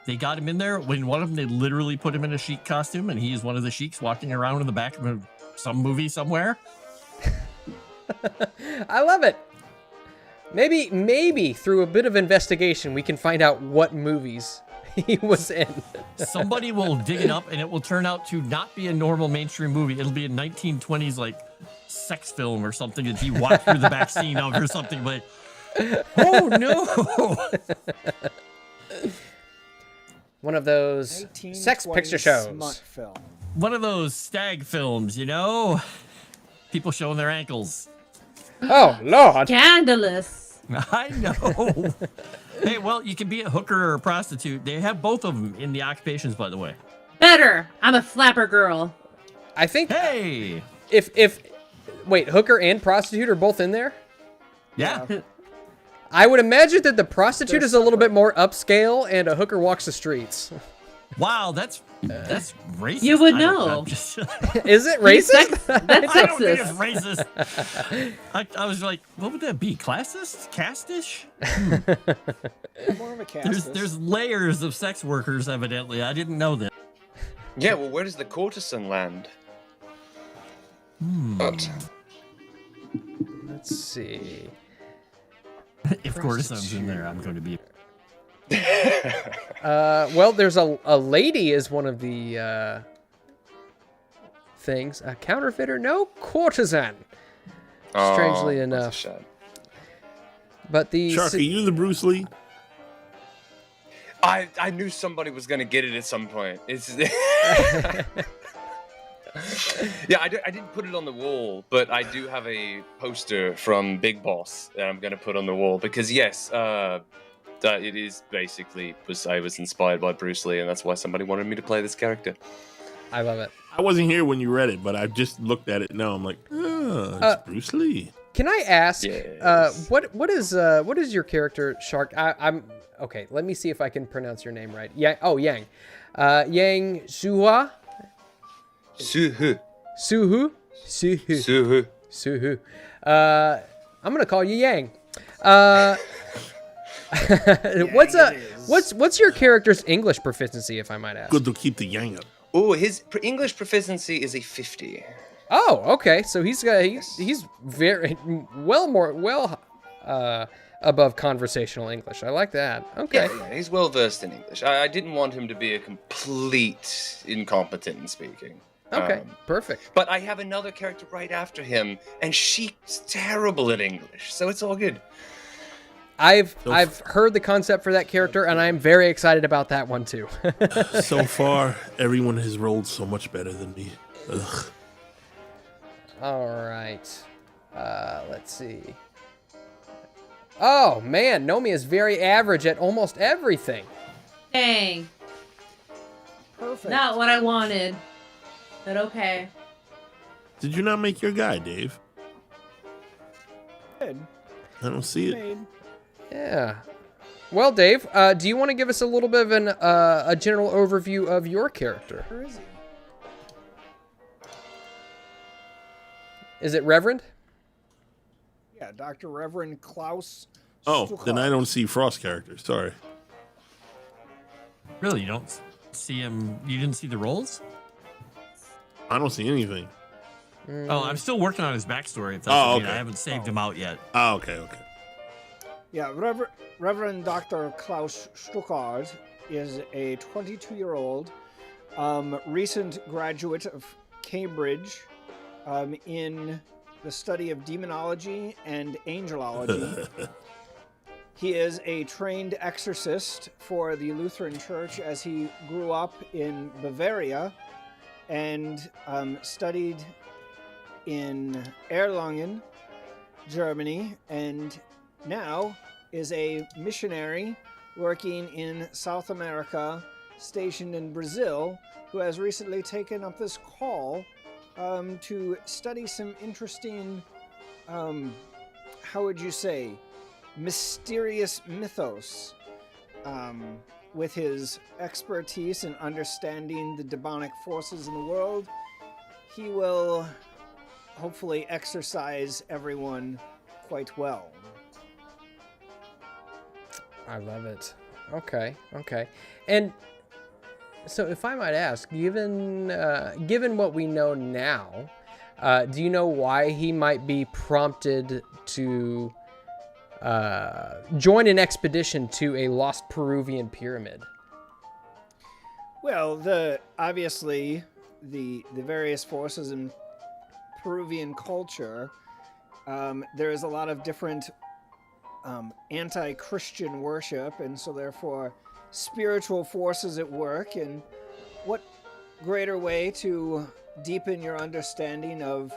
they got him in there. When one of them, they literally put him in a chic costume, and he is one of the sheiks walking around in the back of some movie somewhere. I love it. Maybe through a bit of investigation, we can find out what movies he was in. Somebody will dig it up, and it will turn out to not be a normal mainstream movie. It'll be a 1920s like sex film or something that he walked through the back scene of or something. Like, oh no! One of those sex picture 1920s shows. smut film. One of those stag films, people showing their ankles. Oh Lord! Scandalous. I know. Hey, well, you can be a hooker or a prostitute. They have both of them in the occupations, by the way. Better. I'm a flapper girl. I think Hey! if wait, hooker and prostitute are both in there. Yeah. I would imagine that the prostitute is a little bit more upscale, and a hooker walks the streets. Wow, that's racist. You would I don't- know. I'm just- Is it racist? That's I don't think it's sexist. racist. I was like, what would that be? Classist? Castish? More of a cast. There's layers of sex workers, evidently. I didn't know that. Yeah, well, where does the courtesan land? But Let's see. If courtesan's in there, I'm going to be. Well, there's a lady is one of the things. A counterfeiter, no courtesan. Strangely that's a enough. shame. But the Shark, are you the Bruce Lee? I knew somebody was gonna get it at some point. It's yeah, I didn't put it on the wall, but I do have a poster from Big Boss that I'm gonna put on the wall because yes, that it is basically I was inspired by Bruce Lee, and that's why somebody wanted me to play this character. I love it. I wasn't here when you read it, but I just looked at it now. I'm like, it's Bruce Lee. Can I ask, Yes. what is your character, Shark? I'm okay. Let me see if I can pronounce your name right. Yang. Oh, Yang. Yang Suhua. Suhu. Suhu. Suhu. Suhu. Suhu. I'm gonna call you Yang. What's your character's English proficiency, if I might ask? Good to keep the yang up. Oh, his English proficiency is a 50. Oh, okay. So he's very well above conversational English. I like that. Okay. Yeah, he's well versed in English. I didn't want him to be a complete incompetent in speaking. Okay. Perfect. But I have another character right after him, and she's terrible at English, so it's all good. I've heard the concept for that character, and I'm very excited about that one too. So far, everyone has rolled so much better than me. Ugh. All right. Let's see. Oh man, Nomi is very average at almost everything. Dang. Perfect. Not what I wanted. But okay. Did you not make your guy, Dave? Good. I don't see it. Made. Yeah. Well, Dave, do you want to give us a little bit of a general overview of your character? Where is he? Is it Reverend? Yeah, Dr. Reverend Klaus. Oh, then I Stuckart. don't see Frost characters. Sorry. Really, you don't see him? You didn't see the rolls? I don't see anything. Oh, I'm still working on his backstory. If that's Oh, what you mean. okay. I haven't saved him out yet. Oh, okay, okay. Yeah, Reverend Dr. Klaus Stuckart is a 22-year-old recent graduate of Cambridge in the study of demonology and angelology. He is a trained exorcist for the Lutheran Church as he grew up in Bavaria and studied in Erlangen, Germany, and now is a missionary working in South America, stationed in Brazil, who has recently taken up this call to study some interesting, how would you say, mysterious mythos. With his expertise in understanding the demonic forces in the world, he will hopefully exercise everyone quite well. I love it. Okay. And so, if I might ask, given what we know now, do you know why he might be prompted to join an expedition to a lost Peruvian pyramid? Well, obviously the various forces in Peruvian culture, there is a lot of different anti-Christian worship, and so therefore spiritual forces at work. And what greater way to deepen your understanding of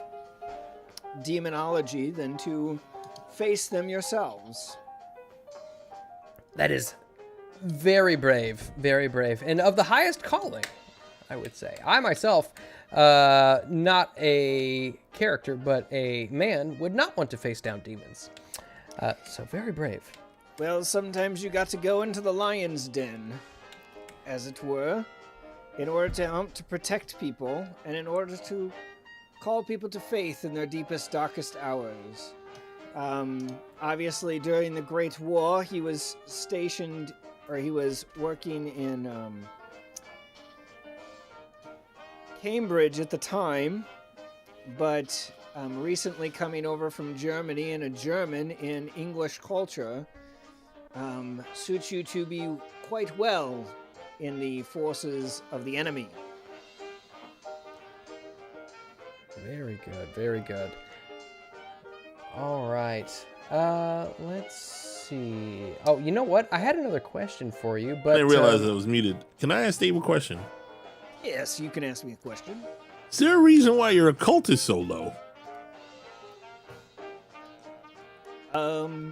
demonology than to face them yourselves? That is very brave, and of the highest calling, I would say. I myself, not a character, but a man, would not want to face down demons. So very brave. Well, sometimes you got to go into the lion's den, as it were, in order to protect people and in order to call people to faith in their deepest, darkest hours. Obviously, during the Great War, he was working in Cambridge at the time, but recently coming over from Germany, and a German in English culture suits you to be quite well in the forces of the enemy. Very good. All right. Let's see. Oh, you know what? I had another question for you, but I didn't realize I was muted. Can I ask Dave a question? Yes, you can ask me a question. Is there a reason why your occult is so low?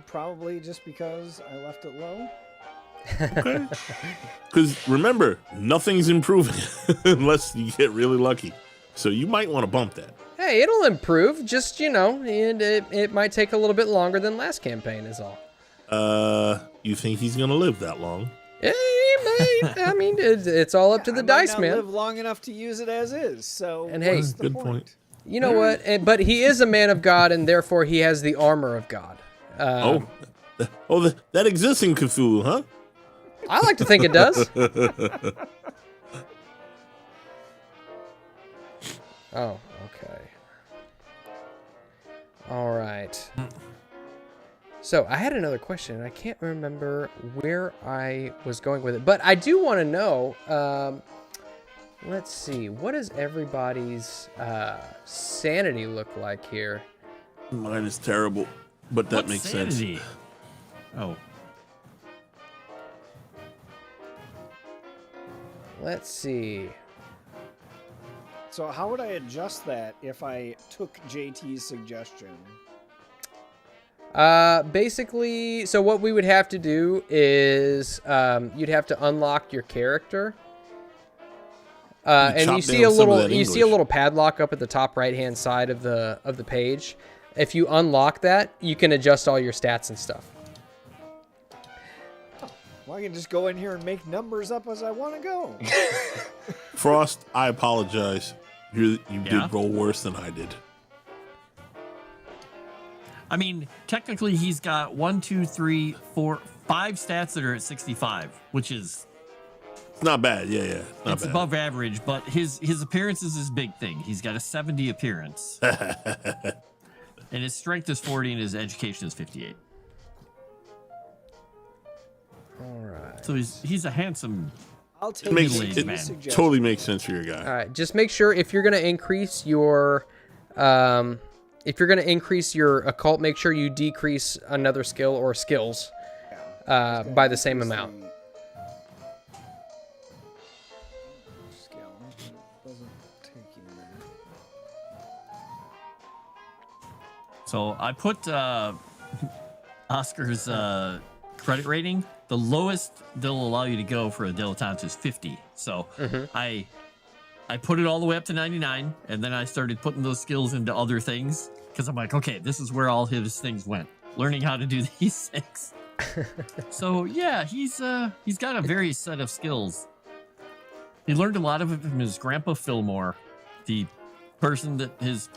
Probably just because I left it low. Okay. Because remember, nothing's improving unless you get really lucky. So you might want to bump that. Hey, it'll improve. Just, and it might take a little bit longer than last campaign is all. You think he's gonna live that long? Yeah, he may. I mean, it's all up to the I might dice, not man. live long enough to use it as is. So, And hey, what's the good point. You know what? But he is a man of God, and therefore he has the armor of God. That exists in Cthulhu, huh? I like to think it does. Oh, okay. All right. So I had another question, and I can't remember where I was going with it, but I do want to know. Let's see, what does everybody's sanity look like here? Mine is terrible, but that What's makes sanity? sense. Oh, Let's see. So how would I adjust that if I took JT's suggestion? Basically, so what we would have to do is you'd have to unlock your character. And chop you see down a some of little that you see a English. little padlock up at the top right hand side of the page. if you unlock that, you can adjust all your stats and stuff. Well, I can just go in here and make numbers up as I want to go. Frost, I apologize. You Yeah? did roll worse than I did. I mean, technically, he's got 1, 2, 3, 4, 5 stats that are at 65, which is It's not bad. Yeah, it's not it's bad. above average. But his appearance is his big thing. He's got a 70 appearance, and his strength is 40, and his education is 58. All right. So he's a handsome. I'll take Middle-aged it man. suggestions. totally makes sense for your guy. All right. Just make sure if you're going to increase your occult, make sure you decrease another skill or skills by the same amount. Skill. Doesn't take you there. So I put Oscar's credit rating. The lowest they'll allow you to go for a dilettante is 50. So I put it all the way up to 99, and then I started putting those skills into other things because I'm like, okay, this is where all his things went. Learning how to do these things. So yeah, he's got a various set of skills. He learned a lot of it from his grandpa Fillmore, the person that his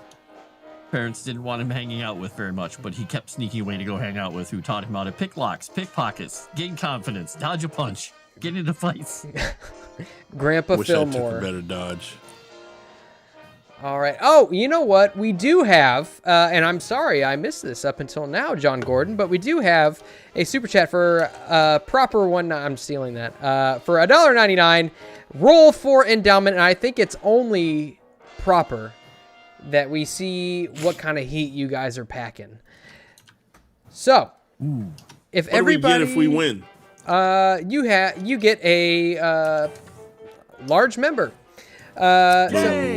parents didn't want him hanging out with very much, but he kept sneaking away to go hang out with, who taught him how to pick locks, pickpockets, gain confidence, dodge a punch, get into fights. Grandpa Wish I took Fillmore. a better dodge. All right. Oh, you know what? We do have, and I'm sorry I missed this up until now, John Gordon, but we do have a super chat for proper one. I'm stealing that. For $1.99, roll for endowment, and I think it's only proper that we see what kind of heat you guys are packing. So, if What everybody, do we get if we win? you get a large member. So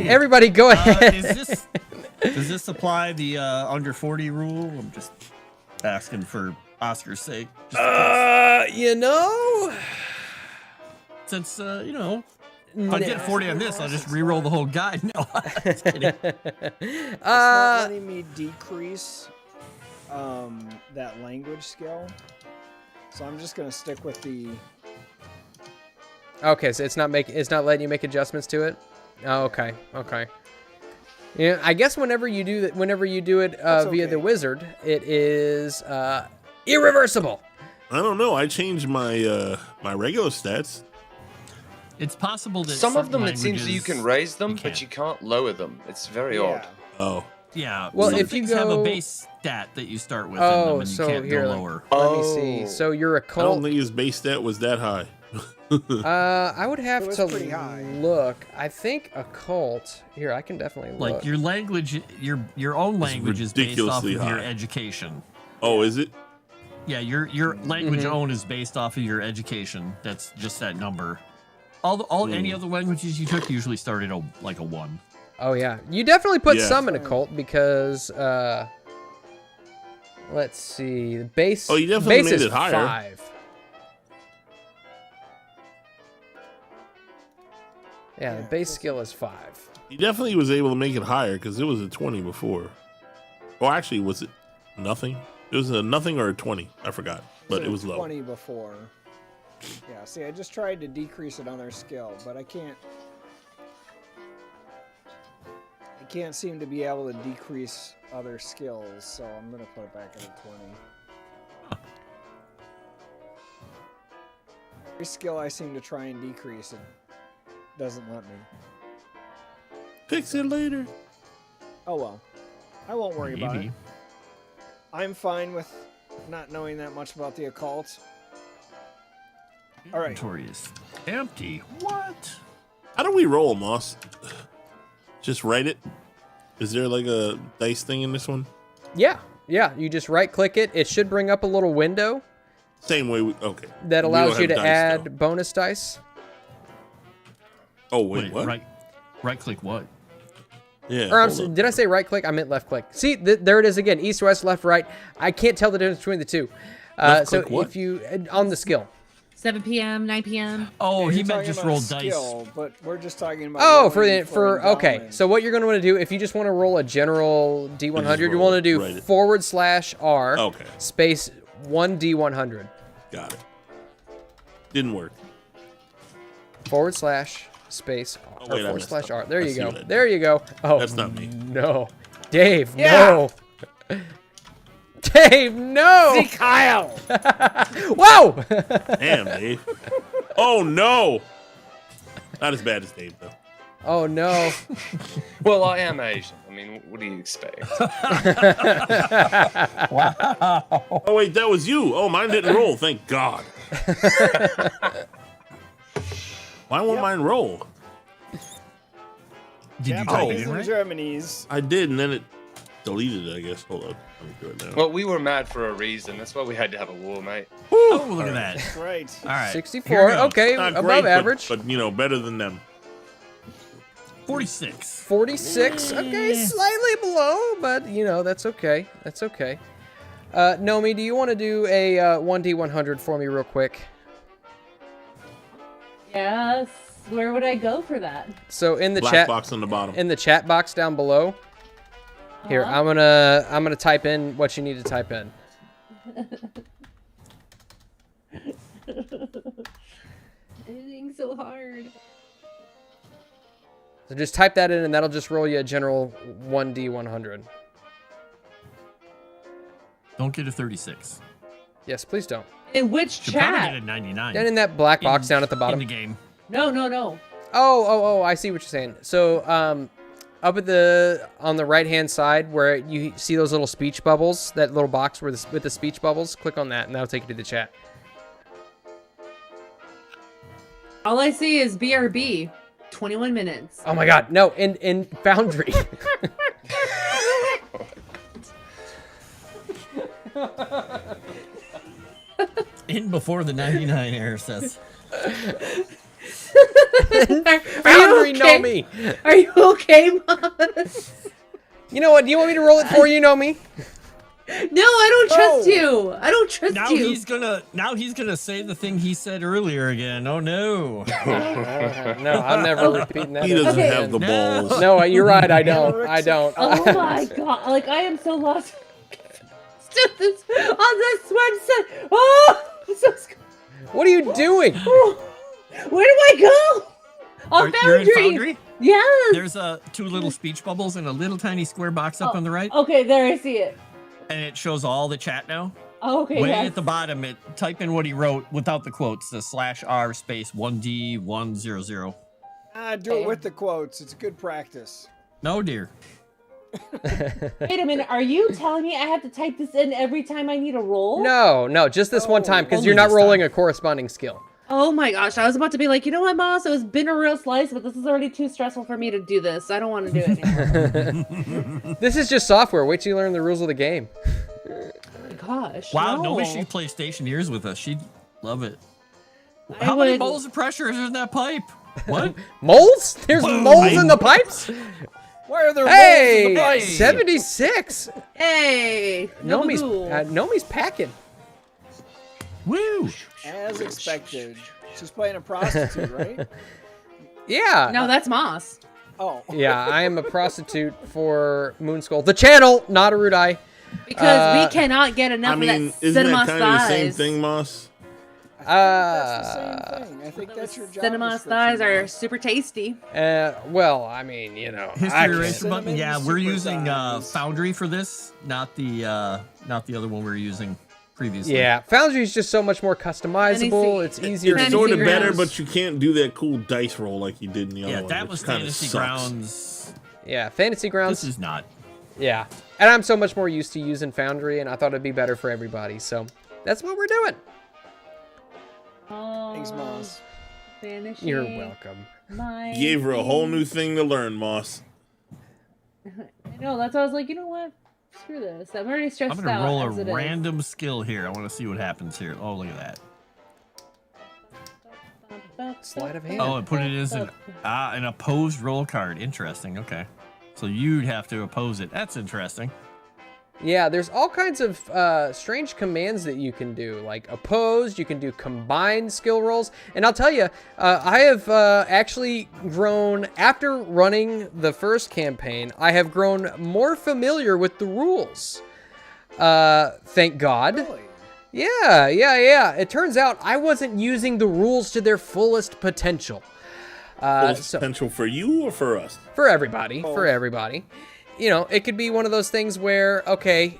everybody go ahead. Does this apply the under 40 rule? I'm just asking for Oscar's sake. Just You know, since if I get 40 on this, I'll just re-roll the whole guide. No, just kidding. It's not letting me decrease that language skill. So I'm just gonna stick with the. okay, so it's not letting you make adjustments to it. Oh, okay. Yeah, I guess whenever you do it via okay. the wizard, it is irreversible. I don't know. I changed my my regular stats. It's possible that Some of them, certain it seems that you can languages- raise them, but you can't lower them. It's very odd. Oh, Yeah. Well, some if you things have a go- base stat that you start with in them, Oh, and you so can't here, go lower. let me see. So your I don't occult. think his base stat was that high. I would have It was to pretty high. look. I think occult. Here, I can definitely look. Like your language, your own language is based off of ridiculously your high. education. Oh, is it? Yeah, your language Mm-hmm. own is based off of your education. That's just that number. Any Hmm. other languages you took usually started like a 1. Oh yeah, you definitely put Yeah. some in occult because let's see, the base. Oh, you definitely base made is it higher. 5. Yeah, the base skill is 5. He definitely was able to make it higher because it was a 20 before. Or actually, was it nothing? It was a nothing or a 20. I forgot, but it was low. 20 before. Yeah. See, I just tried to decrease another skill, but I can't seem to be able to decrease other skills, so I'm gonna put it back at a 20. Every skill I seem to try and decrease, it doesn't let me. Fix it later. Oh well. I won't worry about it. Maybe. I'm fine with not knowing that much about the occult. All right. Inventory is empty. What? How do we roll, Moss? Just write it? Is there like a dice thing in this one? Yeah. You just right click it. It should bring up a little window Same way we, okay. that We allows don't you have to dice, add though. bonus dice. Oh, wait, what? Right click what? Yeah. Or hold up. did I say right click? I meant left click. See, there it is again. East, west, left, right. I can't tell the difference between the two. Left So click what? if you on the skill, 7 p.m., 9 p.m. Oh, You're he meant talking just about a roll dice. skill, but we're just talking about. Oh, rolling for okay. endowment. So what you're going to want to do, if you just want to roll a general D100, you roll want to it, do write it. /R Okay. space 1D100 Got it. Didn't work. /space R, Oh, wait, I or messed /R. up. There I you see go. what I did. There you go. Oh, That's not me. No, Dave. Yeah. No. Dave, no. See, Kyle. Whoa. Damn, Dave. Oh, no. Not as bad as Dave, though. Oh no. Well, I am Asian. I mean, what do you expect? Oh, wait, that was you. Oh, mine didn't roll. Thank God. Why won't mine roll? Did you type it Japanese in and right? Germany's. I did, and then it deleted it, I guess. Hold on. Let me do it now. Well, we were mad for a reason. That's why we had to have a war, mate. Oh, look at that. Right. All right. 64. here goes. Okay, Not above great, average. But, you know, better than them. 46. 46. Okay, slightly below, but you know that's okay. That's okay. Nomi, do you want to do a 1D100 for me real quick? Yes. Where would I go for that? So in the Black chat box on the bottom. in the chat box down below. Here, Uh-huh. I'm gonna type in what you need to type in. Editing so hard. So just type that in, and that'll just roll you a general 1D100. Don't get a 36. Yes, please don't. In which Should probably chat? get a 99. Then in that black box down at the bottom. In the game. No, no, no. Oh, I see what you're saying. So, up at the on the right-hand side where you see those little speech bubbles, that little box with the speech bubbles, click on that, and that'll take you to the chat. All I see is BRB. 21 minutes. Oh my God, no! In Foundry. In before the 99 error says. Foundry, know me. Are you okay, Mom? You know what? Do you want me to roll it for you, know me? No, I don't trust you. I don't trust Now you. he's gonna say the thing he said earlier again. Oh no. No, I'm never repeating that. He doesn't Okay. have the No. balls. No, you're right. I don't. I don't. Oh my god! Like I am so lost. On this website. Oh, I'm so scared. What are you doing? Where do I go? On You're in Foundry. Foundry? Yes. There's two little speech bubbles and a little tiny square box up on the right, Okay, there I see it. and it shows all the chat now. Oh, okay. Way yes. at the bottom, it type in what he wrote without the quotes. The /R space 1D100. Do it with the quotes. It's good practice. No dear. Wait a minute. Are you telling me I have to type this in every time I need a roll? No, just this one time because Only you're not this rolling time. a corresponding skill. Oh my gosh! I was about to be like, you know what, boss? It's been a real slice, but this is already too stressful for me to do this. I don't want to do it anymore. This is just software. Wait till you learn the rules of the game. Oh my gosh! Wow, no. nobody should play Stationeers with us. She'd love it. I How many would- bowls of pressure is in that pipe? What? Moles? There's moles in the pipes? Why are there Hey, balls in the pipe? 76. Hey, no Nomi's, bagoo. Nomi's packing. Woo! As expected. She's playing a prostitute, right? Yeah. No, that's Moss. Oh. Yeah, I am a prostitute for Moonskull. The channel, not Erudi. Because we cannot get enough I mean, of that isn't cinema that kind of the same thighs. thing, Moss? That's the same thing. I think that's your job. Cinema description, thighs are Moss. super tasty. Well, I mean, you know. History I eraser can't- button. Yeah, Cinnamon we're super using thighs. Foundry for this, not the other one we were using previously. Yeah, Foundry is just so much more customizable. Fantasy- It's easier. It's Fantasy sort of better, Grounds. but you can't do that cool dice roll like you did in the other Yeah, one. that which was kinda Fantasy sucks. Grounds. Yeah, Fantasy Grounds. This is not. Yeah, and I'm so much more used to using Foundry, and I thought it'd be better for everybody. So that's what we're doing. Thanks, Moss. Finishing You're welcome. my You gave her a whole thing. new thing to learn, Moss. I know. That's why I was like, you know what? Screw this. I'm already stressed I'm gonna out. roll as it a is. random skill here. I want to see what happens here. Oh, look at that. Sleight of hand. Oh, and put it as an opposed roll card. Interesting. Okay, so you'd have to oppose it. That's interesting. Yeah, there's all kinds of strange commands that you can do, like opposed. You can do combined skill rolls, and I'll tell you, I have actually grown after running the first campaign. I have grown more familiar with the rules. Thank God. Really? Yeah. It turns out I wasn't using the rules to their fullest potential. Potential for you or for us? For everybody. You know, it could be one of those things where, okay,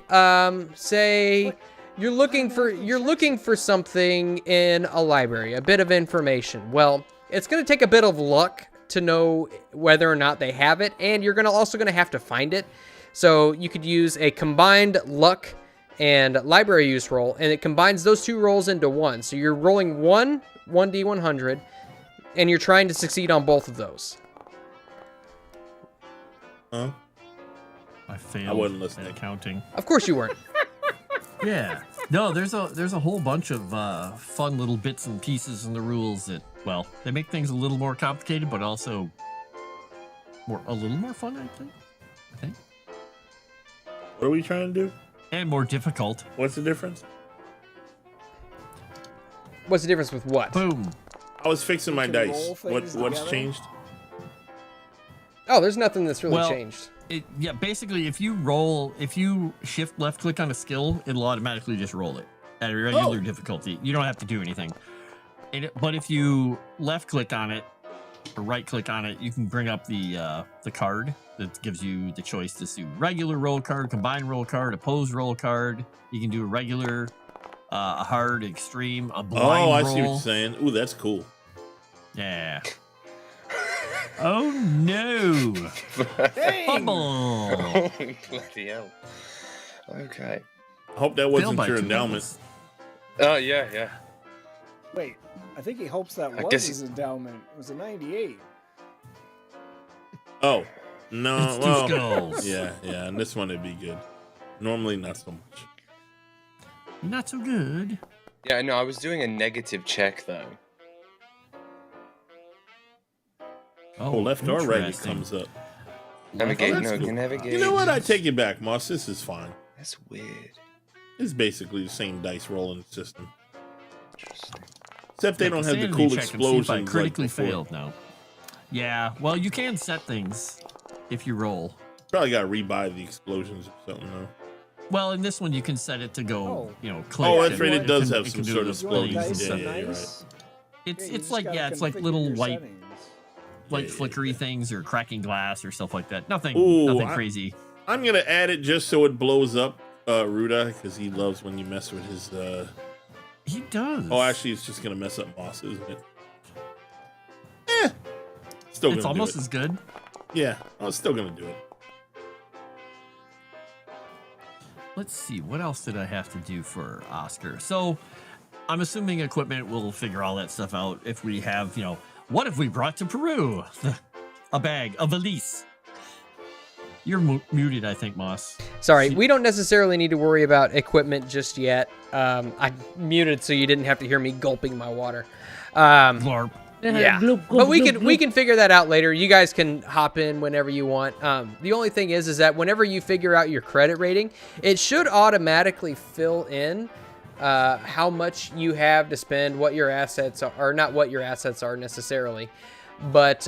say you're looking for something in a library, a bit of information. Well, it's going to take a bit of luck to know whether or not they have it, and you're also going to have to find it. So you could use a combined luck and library use roll, and it combines those two rolls into one. So you're rolling 1d100, and you're trying to succeed on both of those. Huh? I failed. I wasn't listening. at counting. Of course you weren't. Yeah. No, there's a whole bunch of fun little bits and pieces in the rules that, well, they make things a little more complicated, but also a little more fun, I think. What are we trying to do? And more difficult. What's the difference? What's the difference with what? Boom. I was fixing my can dice. roll things What's together? changed? Oh, there's nothing that's really Well, changed. Basically, if you shift left click on a skill, it'll automatically just roll it at a regular difficulty. You don't have to do anything. But if you left click on it or right click on it, you can bring up the card that gives you the choice to do regular roll card, combined roll card, opposed roll card. You can do a regular, a hard, extreme, a blind roll. Oh, I see what you're saying. Ooh, that's cool. Yeah. Oh no! Fumble! Oh, bloody hell. Okay. I hope that Failed wasn't by your 2 endowment. levels. Oh, yeah. Wait, I think he hopes that I was guess his endowment. It was a 98. Oh, no. It's 2 Well, skulls. yeah, and this one would be good. Normally, not so much. Not so good. Yeah, no, I was doing a negative check, though. Oh, left or right, it interesting. comes up. Navigate, that's no, cool. you navigate. You know what? I take it back, Moss. This is fine. That's weird. It's basically the same dice rolling system. Interesting. Except they Make don't a have the sanity cool check and see if explosions I like critically before. failed now. Yeah, well, you can set things if you roll. Probably got to rebuy the explosions or something, though. Well, in this one, you can set it to go, Oh. click. Oh, that's and right. It does can- have some can do sort the of You want explosions. dice Yeah, and you're right. nice? It's Yeah, you it's just like gotta it's like configure little your white settings. like Yeah, flickery things or cracking glass or stuff like that. Nothing Ooh, nothing I- crazy. I'm going to add it just so it blows up Ruda, because he loves when you mess with his... He does. Oh, actually, it's just going to mess up Moss, isn't it? Still it's gonna almost do it. as good. Yeah, I was still going to do it. Let's see, what else did I have to do for Oscar? So, I'm assuming equipment will figure all that stuff out. If we have, what have we brought to Peru? A bag, a valise. You're muted, I think, Moss. Sorry, we don't necessarily need to worry about equipment just yet. I muted so you didn't have to hear me gulping my water. Glorp. Yeah, but we can figure that out later. You guys can hop in whenever you want. The only thing is that whenever you figure out your credit rating, it should automatically fill in how much you have to spend, what your assets are, or not what your assets are necessarily, but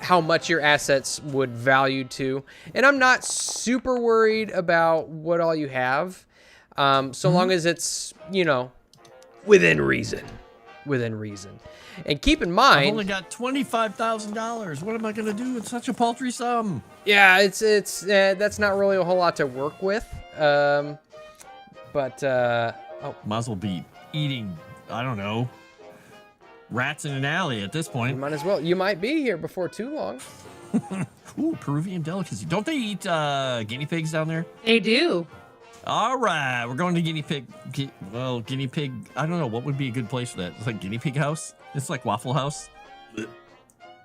how much your assets would value to. And I'm not super worried about what all you have, so long as it's within reason. And keep in I've mind, only got $25,000. What am I gonna do with such a paltry sum? yeah, it's that's not really a whole lot to work with. Oh, Might as well be eating, I don't know, rats in an alley at this you point. might as well. You might be here before too long. Ooh, Peruvian delicacy. Don't they eat guinea pigs down there? They do. All right, we're going to guinea pig. Guinea pig. I don't know what would be a good place for that. It's like guinea pig house. It's like Waffle House.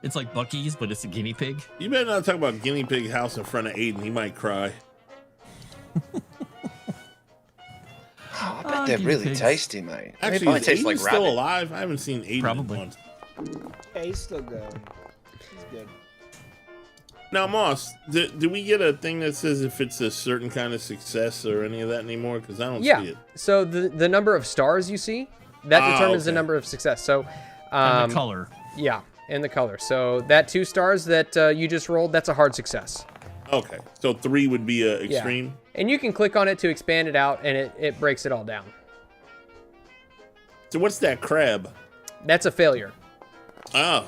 It's like Buc-ee's, but it's a guinea pig. You better not talk about guinea pig house in front of Aiden. He might cry. Oh, I bet they're guinea really pigs. tasty, mate. Actually, Probably is tastes Aiden like still rabbit. alive? I haven't seen Aiden Probably. once. Yeah, he's still good. He's good. Now, Moss, do we get a thing that says if it's a certain kind of success or any of that anymore? Because I don't see it. So the number of stars you see, that determines the number of success. So, And the color. Yeah, and the color. So that 2 stars that you just rolled, that's a hard success. Okay, so 3 would be a extreme. Yeah. And you can click on it to expand it out, and it breaks it all down. So what's that crab? That's a failure. Oh.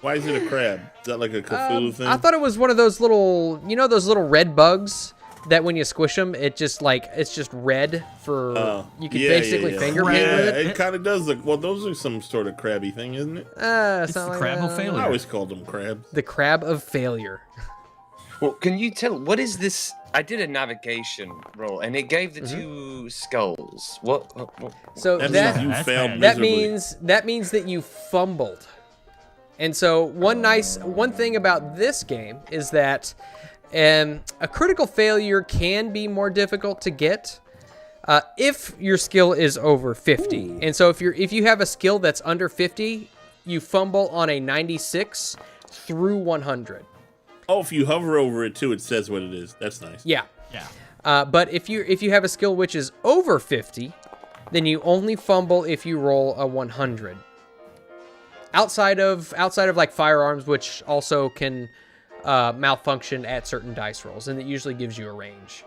Why is it a crab? Is that like a Cthulhu thing? I thought it was one of those little, those little red bugs that when you squish them, it's just red for, you can basically finger paint with it. It kind of does look, well, those are some sort of crabby thing, isn't it? It's the crab of I failure. always called them crabs. The crab of failure. Well, can you tell, what is this? I did a navigation roll, and it gave the 2 skulls. What? So That that means you failed that miserably. means that you fumbled. And so one thing about this game is that a critical failure can be more difficult to get if your skill is over 50. And so if you have a skill that's under 50, you fumble on a 96 through 100. Oh, if you hover over it too, it says what it is. That's nice. Yeah. Yeah. But if you have a skill which is over 50, then you only fumble if you roll a 100. Outside of like firearms, which also can malfunction at certain dice rolls, and it usually gives you a range.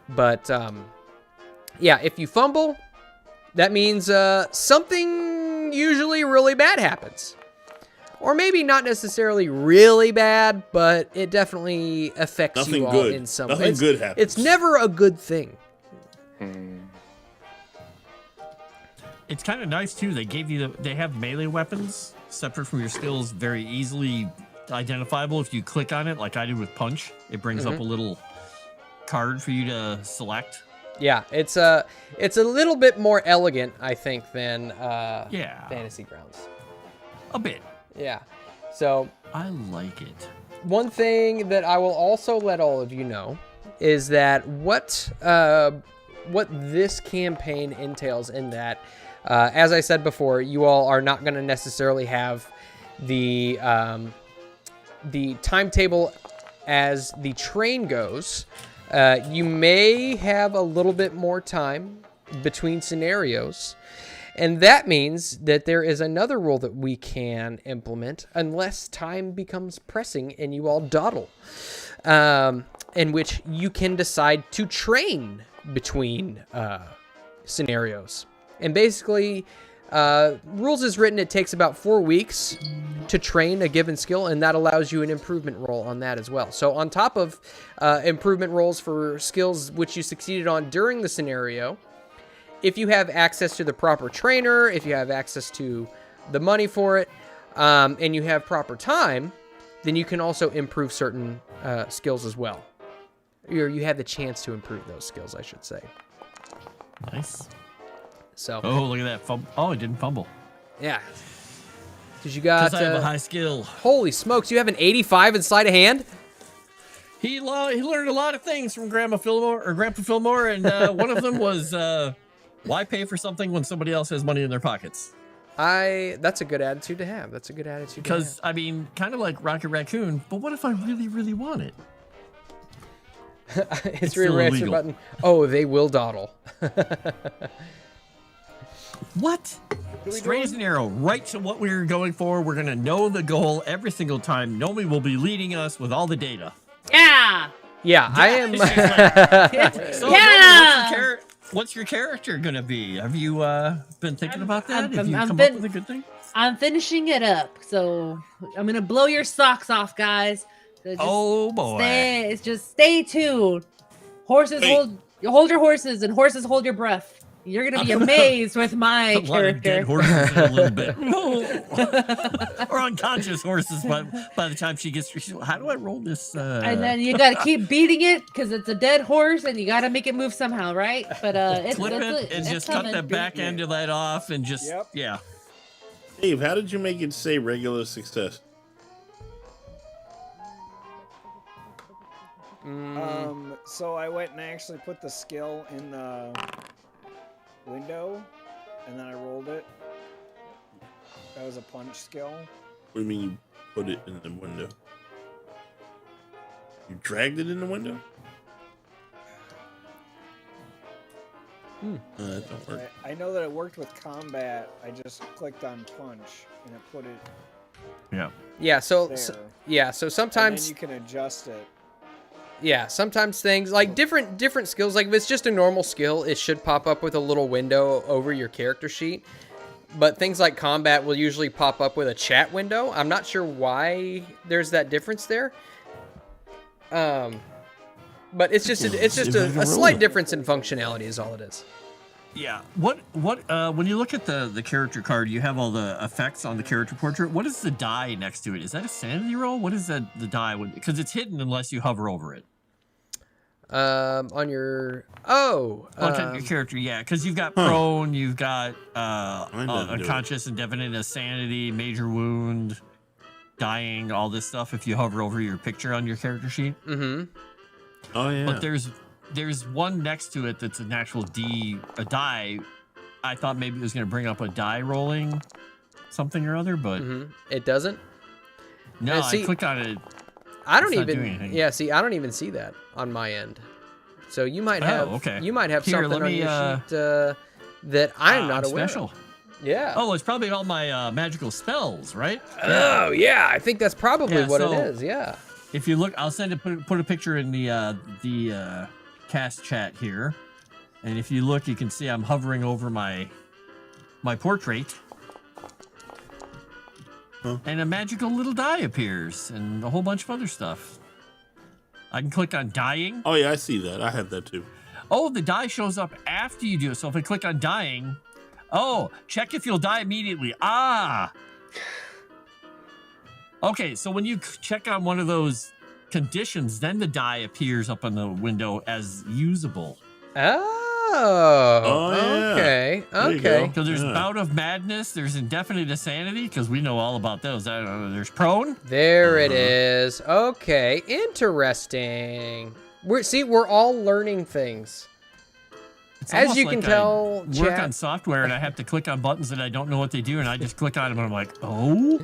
But yeah, if you fumble, that means something usually really bad happens. Or maybe not necessarily really bad, but it definitely affects you all in some way. Nothing good happens. It's never a good thing. It's kind of nice too. They gave you they have melee weapons separate from your skills, very easily identifiable. If you click on it, like I did with punch, it brings up a little card for you to select. Yeah, it's a little bit more elegant, I think, than Fantasy Grounds. A bit. Yeah. So I like it. one thing that I will also let all of you know is that what this campaign entails in that, as I said before, you all are not going to necessarily have the timetable as the train goes. You may have a little bit more time between scenarios, and that means that there is another rule that we can implement unless time becomes pressing and you all dawdle, in which you can decide to train between scenarios. And basically, rules is written, it takes about 4 weeks to train a given skill, and that allows you an improvement roll on that as well. So on top of improvement rolls for skills which you succeeded on during the scenario, if you have access to the proper trainer, if you have access to the money for it, and you have proper time, then you can also improve certain skills as well. Or you have the chance to improve those skills, I should say. Nice. So. Oh, look at that. Oh, it didn't fumble. Yeah. Because you got... Because I have a high skill. Holy smokes, you have an 85 in sleight of hand? He learned a lot of things from Grandpa Fillmore, and one of them was why pay for something when somebody else has money in their pockets? That's a good attitude to have. That's a good attitude to have. Because, I mean, kind of like Rocket Raccoon, but what if I really, really want it? It's your answer illegal. button. Oh, they will dawdle. What? Straight as an arrow, right to what we're going for. We're going to know the goal every single time. Nomi will be leading us with all the data. Yeah. Yeah, I am. So, Yeah. Nomi, what's your character going to be? Have you been thinking about that? Have you I've come been- up with a good thing? I'm finishing it up, so I'm gonna blow your socks off, guys. So just Oh, boy. stay tuned. Horses Hey. hold your horses, and horses hold your breath. You're gonna be amazed with my A lot of dead character. horses in a little bit. Or unconscious horses by the time she gets through. How do I roll this? And then you gotta keep beating it because it's a dead horse, and you gotta make it move somehow, right? But flip it and it's just cut coming. the back end of that off and just, Yep. yeah. Dave, how did you make it say regular success? So I went and I actually put the skill in the window, and then I rolled it. That was a punch skill. What do you mean you put it in the window? You dragged it in the window? That don't work. I know that it worked with combat. I just clicked on plunge and it put it Yeah. Yeah, so there. so And sometimes then you can adjust it. yeah, sometimes things like different skills, like if it's just a normal skill, it should pop up with a little window over your character sheet. But things like combat will usually pop up with a chat window. I'm not sure why there's that difference there. But it's just a slight difference in functionality is all it is. Yeah. What when you look at the character card, you have all the effects on the character portrait. What is the die next to it? Is that a sanity roll? What is that the die? Because it's hidden unless you hover over it. On your your character, yeah, because you've got prone, you've got unconscious, indefinite, a sanity, major wound, dying, all this stuff. If you hover over your picture on your character sheet, Oh yeah. but there's one next to it that's an actual die. I thought maybe it was going to bring up a die rolling something or other, but it doesn't. no, see, I click on it. I don't It's not doing even. anything. Yeah, see, I don't even see that on my end. So you might have. okay. You might have Here, something let on me, your sheet that I'm not aware special. of. Yeah. Oh, it's probably all my magical spells, right? Oh yeah, I think that's probably Yeah, what so- it is. Yeah. If you look, I'll put a picture in the cast chat here, and if you look, you can see I'm hovering over my portrait, and a magical little die appears, and a whole bunch of other stuff. I can click on dying. Oh yeah, I see that. I have that too. Oh, the die shows up after you do it. So if I click on dying, check if you'll die immediately. Okay, so when you check on one of those conditions, then the die appears up on the window as usable. Oh. yeah. Okay. There you Okay. go. So there's Yeah. bout of madness, there's indefinite insanity, because we know all about those. There's prone. There it is. Okay. Interesting. We're all learning things. It's As almost you can like tell, I work chat- on software and I have to click on buttons and I don't know what they do, and I just click on them and I'm like, oh.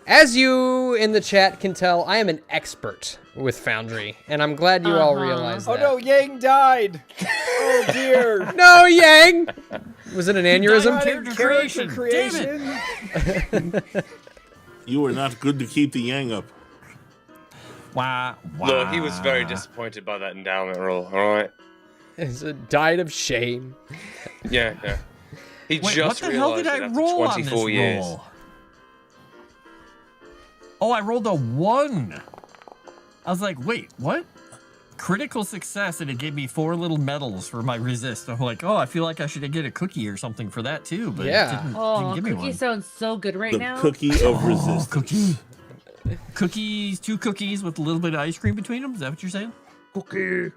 As you in the chat can tell, I am an expert with Foundry, and I'm glad you all realize Oh that. no, Yang died! Oh dear! No, Yang! Was it an aneurysm? Character creation. Damn it. You were not good to keep the yang up. Wow. Look, he was very disappointed by that endowment roll. All right. It's a died of shame. Yeah. He Wait, just what the hell realized did I it after roll on this 24 years. roll? Oh, I rolled a 1. I was like, wait, what? Critical success, and it gave me 4 little medals for my resist. I'm like, I feel like I should get a cookie or something for that too, but Yeah. it didn't Oh, give me cookie one. sounds so good right The now. cookie of resistance. Cookie. Cookies, 2 cookies with a little bit of ice cream between them. Is that what you're saying? Cookie.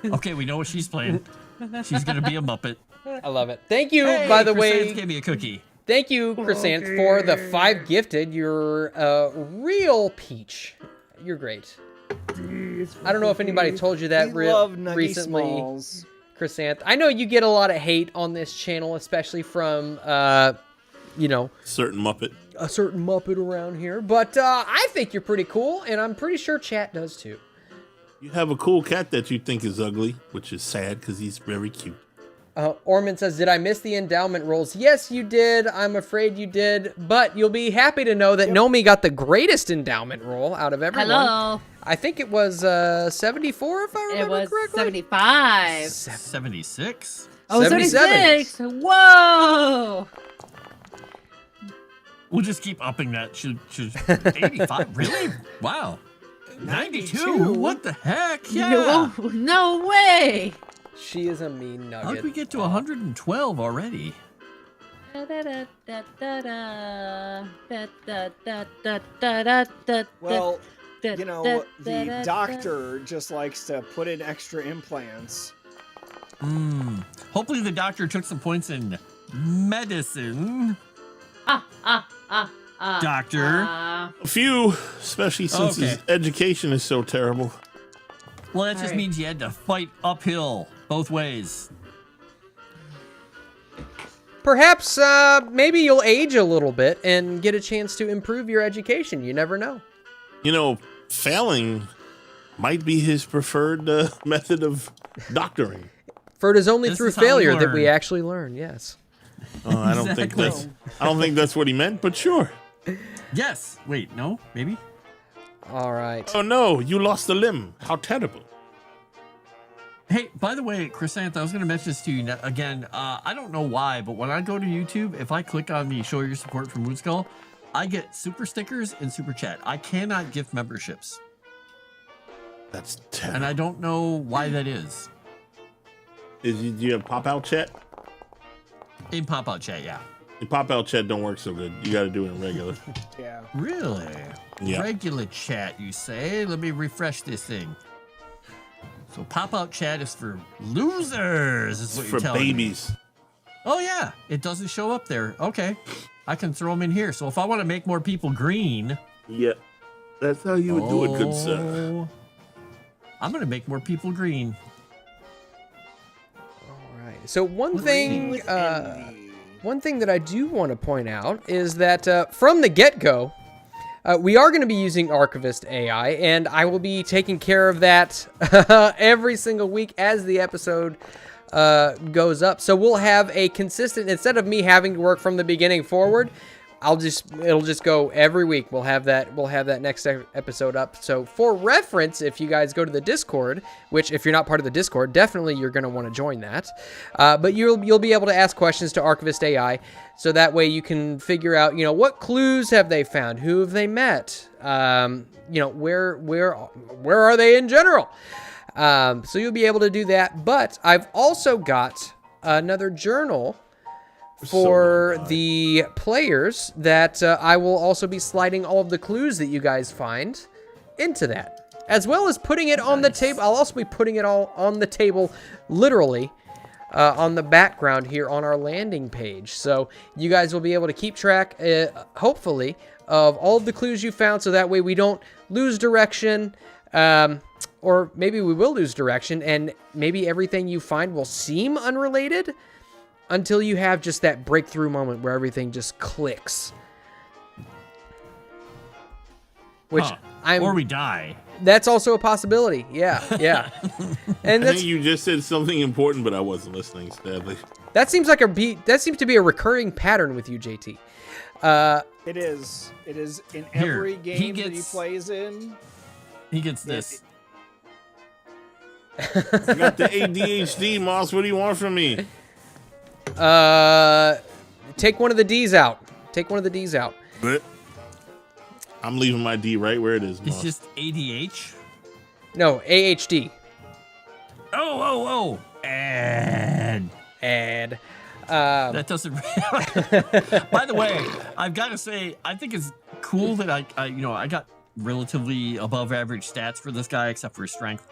Okay, we know what she's playing. She's gonna be a Muppet. I love it. Thank you, Hey, by the Chrysanthemum way. gave me a cookie. Thank you, Chrysanth, for the 5 gifted. You're a real peach. You're great. I don't know if anybody told you that We love Nuggy recently, Smalls. Chrysanth. I know you get a lot of hate on this channel, especially from, Certain Muppet. a certain Muppet around here. But I think you're pretty cool, and I'm pretty sure chat does too. You have a cool cat that you think is ugly, which is sad because he's very cute. Orman says, did I miss the endowment rolls? Yes, you did. I'm afraid you did. But you'll be happy to know that Nomi got the greatest endowment roll out of everyone. Hello. I think it was 74, if I It remember was correctly. 75. 76. Oh, 77. 76. Whoa. We'll just keep upping that. Should 85? Really? Wow. 92? What the heck? Yeah. No way. She is a mean How did we nugget. get to 112 already? Well, you know, the doctor just likes to put in extra implants. Hopefully the doctor took some points in medicine. Doctor. A few, especially since his education is so terrible. Well, that just Alright. means you had to fight uphill both ways. Perhaps maybe you'll age a little bit and get a chance to improve your education. You never know. You know, failing might be his preferred method of doctoring. For it is only This through is how we failure that we learn. actually learn. Yes. I don't think Exactly. that's what he meant, but sure. Yes. Wait, no, maybe. All right. Oh no, you lost a limb. How terrible. Hey, by the way, Chrysanth, I was going to mention this to you again. I don't know why, but when I go to YouTube, if I click on the show your support for Moonskull, I get super stickers and super chat. I cannot gift memberships, That's and terrible. I don't know why that is. Do you have pop-out chat? In pop-out chat, yeah. The pop-out chat don't work so good. You got to do it in regular. Yeah. Really? Yeah. Regular chat, you say? Let me refresh this thing. So pop-out chat is for losers, is what For you're telling me. babies. Oh yeah, it doesn't show up there. Okay, I can throw them in here. So if I want to make more people green, Yeah. That's how you would do it, good sir. oh, I'm gonna make more people green. All right. So one thing, With envy. one thing that I do want to point out is that from the get-go, we are going to be using Archivist AI, and I will be taking care of that every single week as the episode goes up. So we'll have a consistent, instead of me having to work from the beginning forward, it'll just go every week. We'll have that next episode up. So for reference, if you guys go to the Discord, which if you're not part of the Discord, definitely you're going to want to join that. But you'll be able to ask questions to Archivist AI, so that way you can figure out, what clues have they found, who have they met, where are they in general. So you'll be able to do that. But I've also got another journal for the players that I will also be sliding all of the clues that you guys find into that, as well as putting it on the table. I'll also be putting it all on the table, literally, on the background here on our landing page. So you guys will be able to keep track, hopefully, of all of the clues you found, so that way we don't lose direction, or maybe we will lose direction, and maybe everything you find will seem unrelated, until you have just that breakthrough moment where everything just clicks. Which or we die. That's also a possibility. Yeah. And I think you just said something important, but I wasn't listening, sadly. that seems to be a recurring pattern with you, JT. It is. It is in Here, every he game that he gets- plays in. He gets this. I got the ADHD, Moss. What do you want from me? Take one of the D's out. But I'm leaving my D right where it is, It's Moss. just ADH. No, AHD. Oh. And And that doesn't. By the way, I've got to say, I think it's cool that I got relatively above average stats for this guy, except for his strength.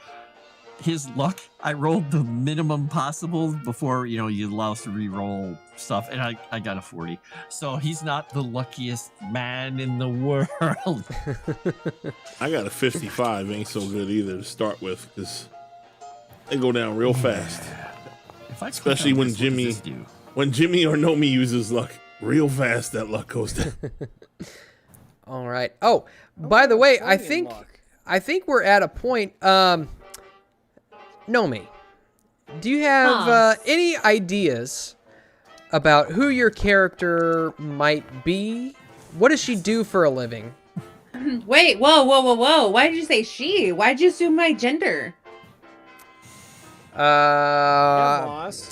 His luck, I rolled the minimum possible before, you allow us to re-roll stuff, and I got a 40. So he's not the luckiest man in the world. I got a 55. Ain't so good either to start with, because they go down real fast. If I click Especially on when this, what does Jimmy- this do? When Jimmy or Nomi uses luck, real fast that luck goes down. all right. Oh, by the way, I Plenty of think luck. we're at a point. Nomi, do you have Huh. any ideas about who your character might be? What does she do for a living? Wait, whoa. Why did you say she? Why did you assume my gender? Yeah, Uh, boss.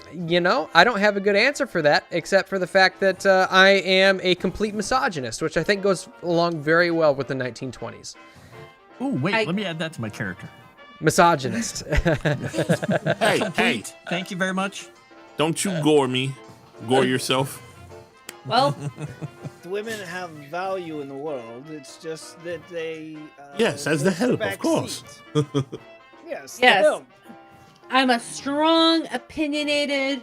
I don't have a good answer for that, except for the fact that I am a complete misogynist, which I think goes along very well with the 1920s. Oh, wait, I- let me add that to my character. Misogynist. Hey, Complete. Thank you very much. don't you gore me. Gore yourself. Well, Women have value in the world. It's just that they. Yes, as the help, of course. Yes. Yes. The help. I'm a strong, opinionated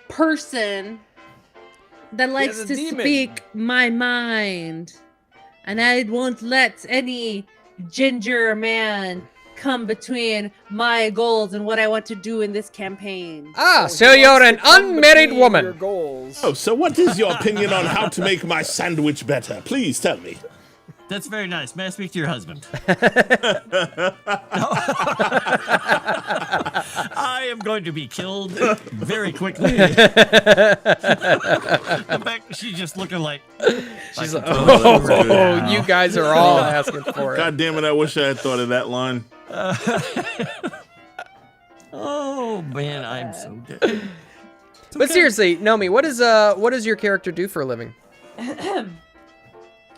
person that likes a to demon. speak my mind. And I won't let any ginger man come between my goals and what I want to do in this campaign. So he you're wants an to come unmarried between woman. Your goals. Oh, so what is your opinion on how to make my sandwich better? Please tell me. That's very nice. May I speak to your husband? I am going to be killed very quickly. In fact, she's just looking like. She's like, like, oh, you guys are all asking for it. God damn it! I wish I had thought of that line. oh man, I'm so dead. But seriously, Nomi, what does your character do for a living?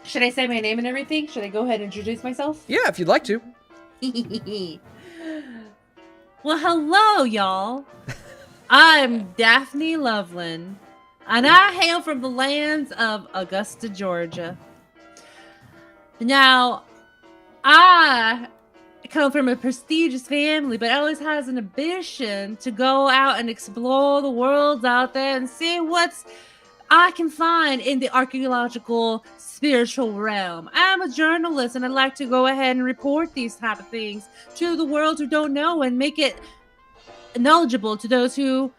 Should I say my name and everything? Should I go ahead and introduce myself? Yeah, if you'd like to. Well, hello, y'all. I'm Daphne Loveland, and I hail from the lands of Augusta, Georgia. Now, I come from a prestigious family, but always has an ambition to go out and explore the worlds out there and see what's I can find in the archaeological spiritual realm. I'm a journalist and I'd like to go ahead and report these type of things to the world who don't know and make it knowledgeable to those who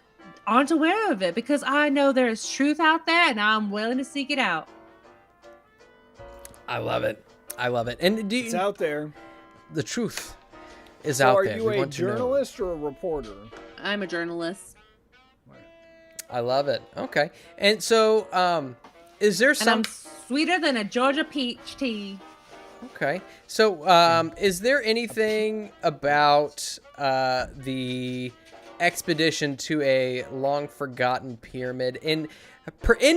aren't aware of it, because I know there is truth out there and I'm willing to seek it out. I love it. I love it. And It's out there. the truth is So out are there. you We a want to know. journalist or a reporter? I'm a journalist. I love it. Okay. And so, is there And some... I'm sweeter than a Georgia peach tea. Okay. So, is there anything about the expedition to a long-forgotten pyramid in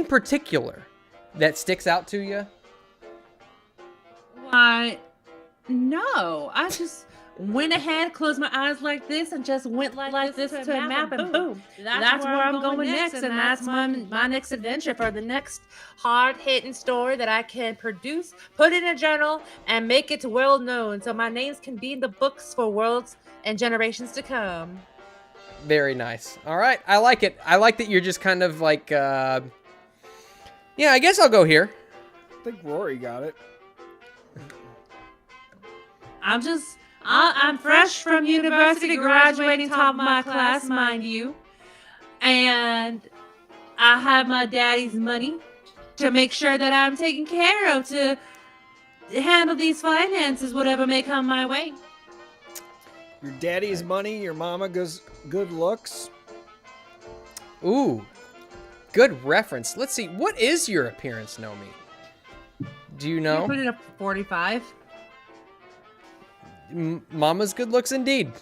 particular that sticks out to you? Why, no. I just went ahead, closed my eyes like this, and just went like this to a map, and boom. That's where I'm going next, and that's my next adventure for the next hard-hitting story that I can produce, put in a journal, and make it world known, so my names can be in the books for worlds and generations to come. Very nice. All right. I like it. I like that you're just kind of like, yeah, I guess I'll go here. I think Rory got it. I'm fresh from university, graduating top of my class, mind you. And I have my daddy's money to make sure that I'm taken care of, to handle these finances, whatever may come my way. Your daddy's money, your mama goes good looks. Ooh, good reference. Let's see. What is your appearance, Nomi? Do you know? Put it up 45. Mama's good looks indeed.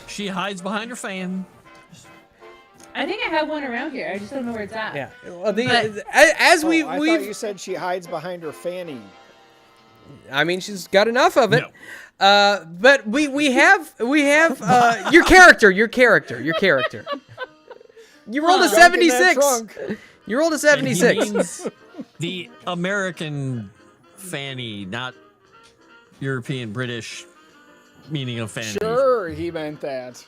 She hides behind her fan. I think I have one around here. I just don't know where it's at. Yeah. Well, But- as I thought we've, you said she hides behind her fanny. I mean, she's got enough of it. No. But we have your character. You rolled a Junk in that 76. trunk. You rolled a And he 76. means the American fanny, not European, British meaning of fanny. Sure, he meant that.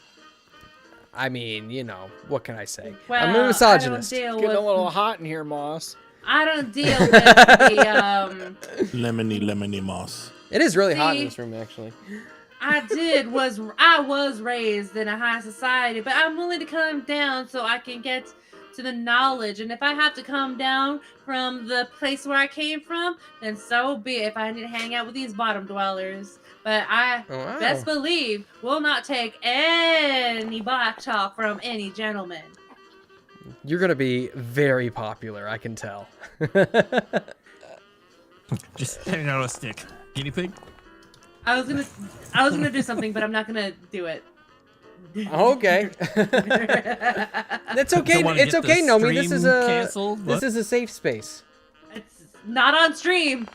I mean, you know, what can I say? Well, I'm a misogynist. I don't Getting a deal little with, hot in here, Moss. I don't deal with the Lemony moss. It is really hot in See? this room, actually. I was raised in a high society, but I'm willing to come down so I can get to the knowledge. And if I have to come down from the place where I came from, then so be it. If I need to hang out with these bottom dwellers, but I Wow. best believe will not take any black talk from any gentleman. You're gonna be very popular, I can tell. Just handing out a stick. Guinea pig? I was gonna do something, but I'm not gonna do it. Okay. That's okay. Don't wanna It's get the okay, Nomi. This stream is a canceled? this What? is a safe space. It's not on stream.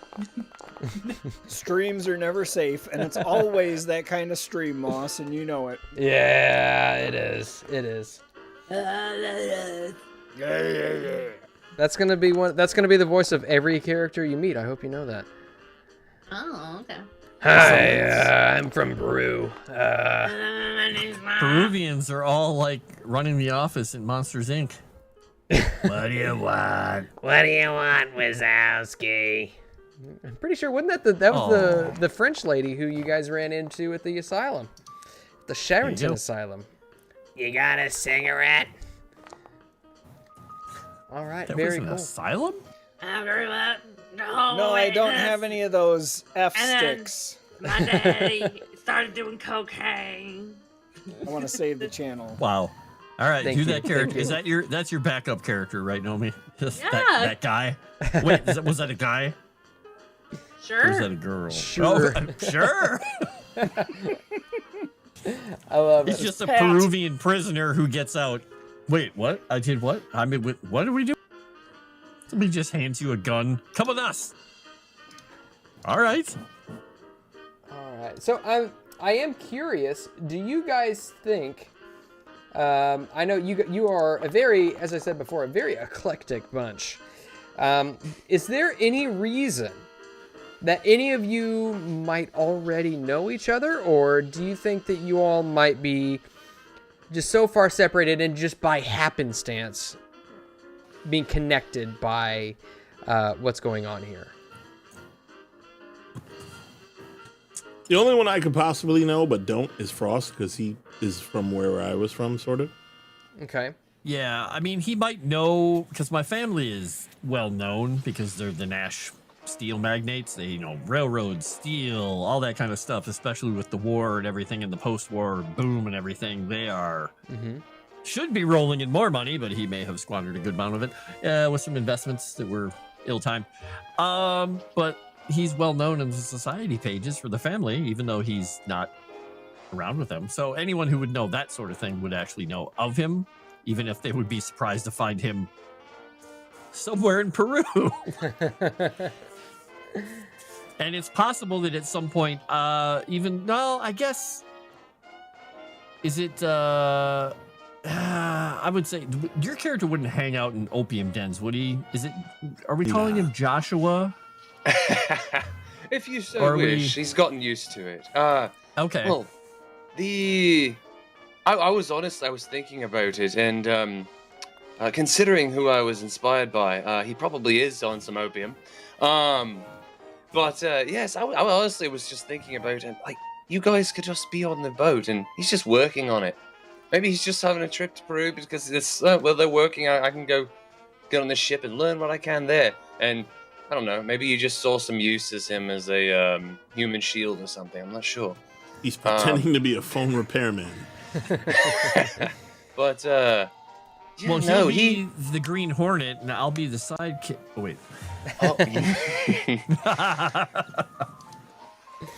Streams are never safe, and it's always that kind of stream, Moss, and you know it. Yeah, it is. It is. That's gonna be one. That's gonna be the voice of every character you meet. I hope you know that. Oh, okay. Hi, I'm from Peru. Peruvians are all like running the office in Monsters Inc. What do you want? What do you want, Wazowski? I'm pretty sure wasn't that was the French lady who you guys ran into at the asylum, the Sharonton go. Asylum. You got a cigarette? All right, That was very an cool. asylum? No, I don't have any of those F sticks. My daddy started doing cocaine. I want to save the channel. Wow. All right, Thank do you, that character. thank you. That's your backup character, right, Nomi? Just Yeah. that guy. Wait, was that a guy? Or is Sure. that a girl? Sure. Oh, sure. I love He's it. just a Pat. Peruvian prisoner who gets out. Wait, what? I did what? I mean, what do we do? Somebody just hands you a gun. Come with us. All right. All right. So I am curious. Do you guys think? I know you are a very, as I said before, a very eclectic bunch. Is there any reason that any of you might already know each other, or do you think that you all might be just so far separated and just by happenstance being connected by what's going on here? The only one I could possibly know but don't is Frost, because he is from where I was from, sort of. Okay. Yeah, I mean, he might know because my family is well known because they're the Nash steel magnates. They, railroads, steel, all that kind of stuff, especially with the war and everything and the post-war boom and everything. They are should be rolling in more money, but he may have squandered a good amount of it with some investments that were ill-timed. But he's well known in the society pages for the family, even though he's not around with them. So anyone who would know that sort of thing would actually know of him, even if they would be surprised to find him somewhere in Peru. And it's possible that at some point, I guess, is it, I would say, your character wouldn't hang out in opium dens, would he? Are we calling him Joshua? If you so Or wish, he's gotten used to it. Okay. Well, I was thinking about it, and considering who I was inspired by, he probably is on some opium. But yes, I honestly was just thinking about it. Like, you guys could just be on the boat, and he's just working on it. Maybe he's just having a trip to Peru because it's well, they're working. I can go get on the ship and learn what I can there. And I don't know. Maybe you just saw some use as him as a human shield or something. I'm not sure. He's pretending to be a phone repairman. But Well, no, he'll be the Green Hornet, and I'll be the sidekick. Oh, wait. Oh,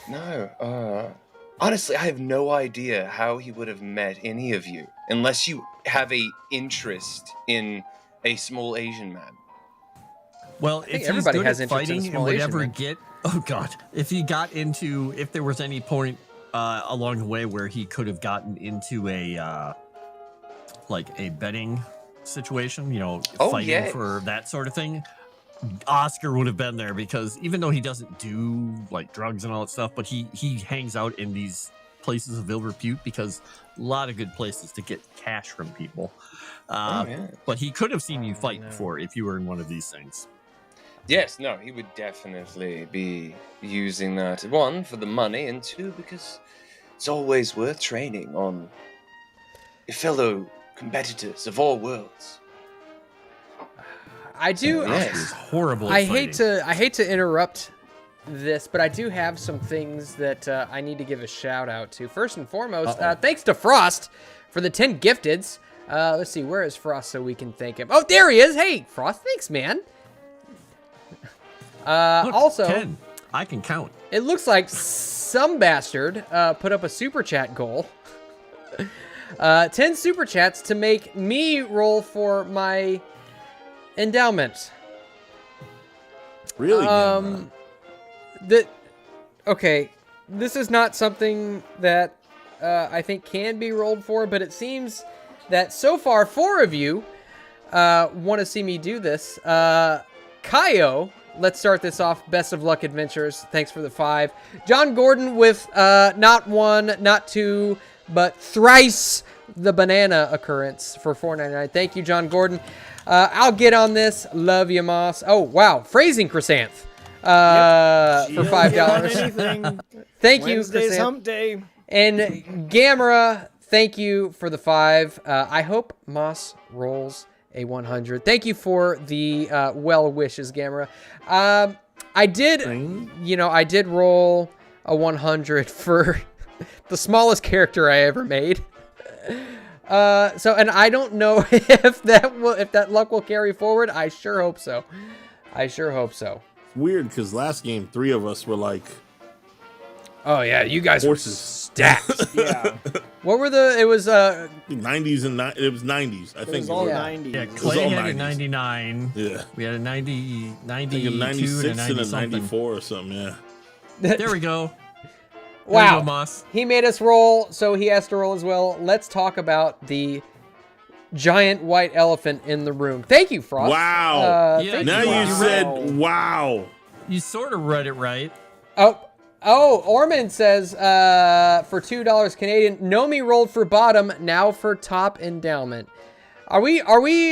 no. Honestly, I have no idea how he would have met any of you, unless you have a interest in a small Asian man. Well, if he's everybody good has at interest in a fighting and small would Asian ever man. get, oh god, if there was any point along the way where he could have gotten into a betting situation, fighting yes. for that sort of thing, Oscar would have been there, because even though he doesn't do like drugs and all that stuff, but he hangs out in these places of ill repute because a lot of good places to get cash from people. But he could have seen you fight before if you were in one of these things. Yes, no, he would definitely be using that, one, for the money, and two, because it's always worth training on your fellow competitors of all worlds. I do. Oscar's horrible at I fighting. hate to interrupt this, but I do have some things that I need to give a shout out to. First and foremost, thanks to Frost for the 10 gifteds. Let's see, where is Frost so we can thank him? Oh, there he is. Hey, Frost, thanks, man. Look, Also, 10. I can count. it looks like some bastard put up a super chat goal. 10 super chats to make me roll for my endowment. Really? Okay, this is not something that I think can be rolled for, but it seems that so far 4 of you want to see me do this. Kaio, let's start this off. Best of luck, adventures. Thanks for the 5. John Gordon with not 1, not 2, but thrice the banana occurrence for $4.99. Thank you, John Gordon. I'll get on this. Love you, Moss. Oh, wow. Phrasing Chrysanth for $5. Thank you, Wednesday's Chrysanth. hump day. And Gamera, thank you for the 5. I hope Moss rolls a 100. Thank you for the well wishes, Gamera. I did roll a 100 for the smallest character I ever made. And I don't know if that luck will carry forward. I sure hope so. Weird, because last game, 3 of us were like, Oh yeah, you guys horses. were stacked. Yeah. What were the? It was 90s and it was 90s. I It think. was all Yeah. 90s. Yeah, was Clay all had a 90s. 99. Yeah. We had a 90, I think 92, a 96 and a 90 and a something. 94 or something. Yeah. There we go. There we wow. go, Moss. He made us roll, so he has to roll as well. Let's talk about the giant white elephant in the room. Thank you, Frost. Wow. Yeah, Thank Now you. you Wow. said, wow. You sort of read it right. Oh, Ormond says for $2 Canadian, Nomi rolled for bottom, now for top endowment. Are we